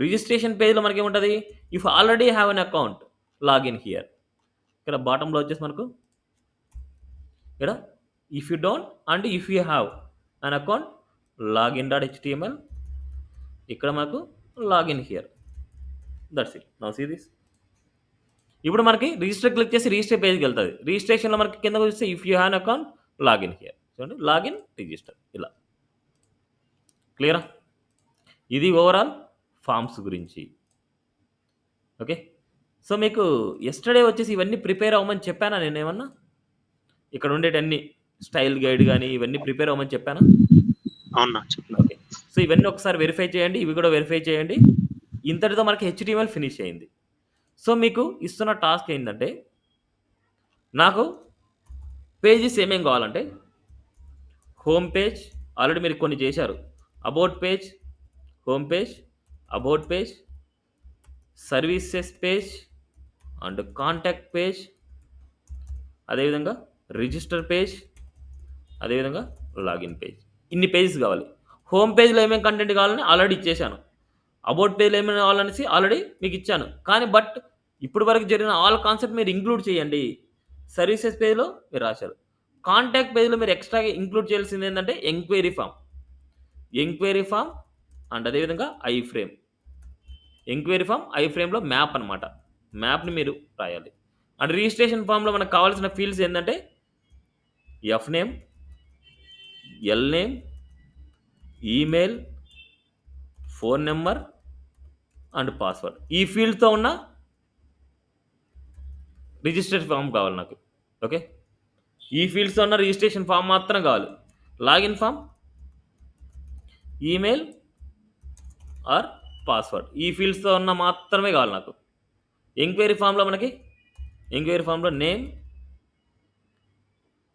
రిజిస్ట్రేషన్ పేజ్లో మనకి ఏముంటుంది? If already have an account login here. ఇక్కడ బాటంలో వచ్చేసి మనకు ఇక్కడ if you don't and if you have an account login.html. ఇక్కడ మనకు login here. That's it. Now see this. ఇప్పుడు మనకి రిజిస్టర్ క్లిక్ చేసి రిజిస్టర్ పేజ్కి వెళ్తుంది. రిజిస్ట్రేషన్లో మనకి కింద వచ్చేసి if you have an account login here. చూడండి, లాగిన్ రిజిస్టర్ ఇలా. క్లియరా? ఇది ఓవరాల్ ఫామ్స్ గురించి. ఓకే, సో మీకు ఎస్టర్డే వచ్చేసి ఇవన్నీ ప్రిపేర్ అవ్వమని చెప్పానా నేను ఏమన్నా? ఇక్కడ ఉండేటన్ని స్టైల్ గైడ్ కానీ ఇవన్నీ ప్రిపేర్ అవ్వమని చెప్పానా? అవునా? ఓకే, సో ఇవన్నీ ఒకసారి వెరిఫై చేయండి, ఇవి కూడా వెరిఫై చేయండి. ఇంతటితో మనకి HTML ఫినిష్ అయింది. సో మీకు ఇస్తున్న టాస్క్ ఏంటంటే, నాకు పేజెస్ ఏమేం కావాలంటే హోమ్ పేజ్ ఆల్రెడీ మీరు కొన్ని చేశారు. About page, home page, about page, services page and contact page, అదేవిధంగా రిజిస్టర్ పేజ్, అదేవిధంగా లాగిన్ పేజ్. ఇన్ని పేజెస్ కావాలి. హోమ్ పేజ్లో ఏమేమి కంటెంట్ కావాలని ఆల్రెడీ ఇచ్చేసాను. అబౌట్ పేజ్లో ఏమైనా కావాలనేసి ఆల్రెడీ మీకు ఇచ్చాను. కానీ బట్ ఇప్పుడు వరకు జరిగిన ఆల్ కాన్సెప్ట్ మీరు ఇంక్లూడ్ చేయండి. సర్వీసెస్ పేజ్లో మీరు రాశారు. కాంటాక్ట్ పేజ్లో మీరు ఎక్స్ట్రాగా ఇంక్లూడ్ చేయాల్సింది ఏంటంటే ఎంక్వైరీ ఫామ్ అండ్ అదేవిధంగా ఐ ఫ్రేమ్. ఎంక్వైరీ ఫామ్ ఐ ఫ్రేమ్లో మ్యాప్ అనమాట. మ్యాప్ని మీరు రాయాలి. అండ్ రిజిస్ట్రేషన్ ఫామ్లో మనకు కావాల్సిన ఫీల్డ్స్ ఏంటంటే F name, L name, email, phone number and password. ఈ ఫీల్డ్తో ఉన్న రిజిస్ట్రేషన్ ఫామ్ కావాలి నాకు. ఓకే, ఈ ఫీల్డ్స్తో ఉన్న రిజిస్ట్రేషన్ ఫామ్ మాత్రం కావాలి. Login form, email or password, ఈ ఫీల్డ్స్తో ఉన్న మాత్రమే కావాలి నాకు. ఎంక్వైరీ ఫామ్లో name,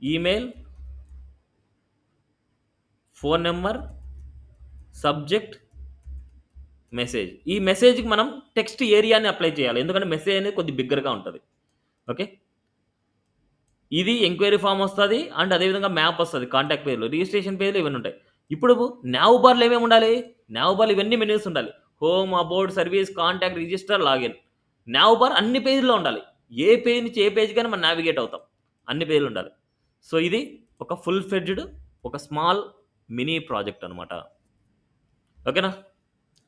email, phone number, subject, message. ఈ మెసేజ్కి మనం టెక్స్ట్ ఏరియాని అప్లై చేయాలి, ఎందుకంటే మెసేజ్ అనేది కొద్ది బిగ్గరగా ఉంటుంది. ఓకే, ఇది ఎంక్వైరీ ఫామ్ వస్తుంది అండ్ అదేవిధంగా మ్యాప్ వస్తుంది. కాంటాక్ట్ పేజ్లో, రిజిస్ట్రేషన్ పేజ్లో ఇవన్నీ ఉంటాయి. ఇప్పుడు నావ్ బార్లో ఏమేమి ఉండాలి? నావ్ బార్లో ఇవన్నీ మెనూస్ ఉండాలి. Home, about, service, contact, register, login. Now bar అన్ని పేజీల్లో ఉండాలి. ఏ పేజ్ నుంచి ఏ పేజ్ కానీ మనం నావిగేట్ అవుతాం, అన్ని పేజీలు ఉండాలి. సో ఇది ఒక ఫుల్ ఫ్లెడ్జ్డ్ ఒక స్మాల్ మినీ ప్రాజెక్ట్ అనమాట. ఓకేనా?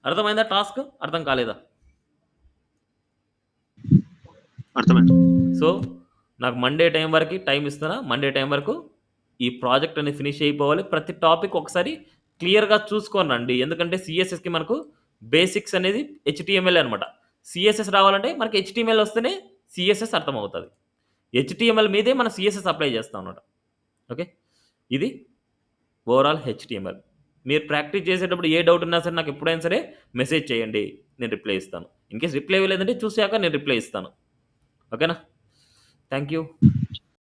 అర్థమైందా? టాస్క్ అర్థం కాలేదా? అర్థమైంది. సో నాకు మండే టైం వరకు టైం ఇస్తున్నా. మండే టైం వరకు ఈ ప్రాజెక్ట్ అనేది ఫినిష్ అయిపోవాలి. ప్రతి టాపిక్ ఒకసారి క్లియర్గా చూసుకొని రండి, ఎందుకంటే సిఎస్ఎస్కి మనకు బేసిక్స్ అనేది హెచ్టిఎంఎల్ అనమాట. సిఎస్ఎస్ రావాలంటే మనకి హెచ్టిఎంఎల్ వస్తేనే సిఎస్ఎస్ అర్థమవుతుంది. హెచ్టిఎంఎల్ మీదే మనం సిఎస్ఎస్ అప్లై చేస్తాం అనమాట. ఓకే, ఇది ఓవరాల్ హెచ్టిఎంఎల్. మీరు ప్రాక్టీస్ చేసేటప్పుడు ఏ డౌట్ ఉన్నా సరే నాకు ఎప్పుడైనా సరే మెసేజ్ చేయండి, నేను రిప్లై ఇస్తాను. ఇన్ కేస్ రిప్లై ఇవ్వలేదంటే చూసాక నేను రిప్లై ఇస్తాను. ఓకేనా? Thank you.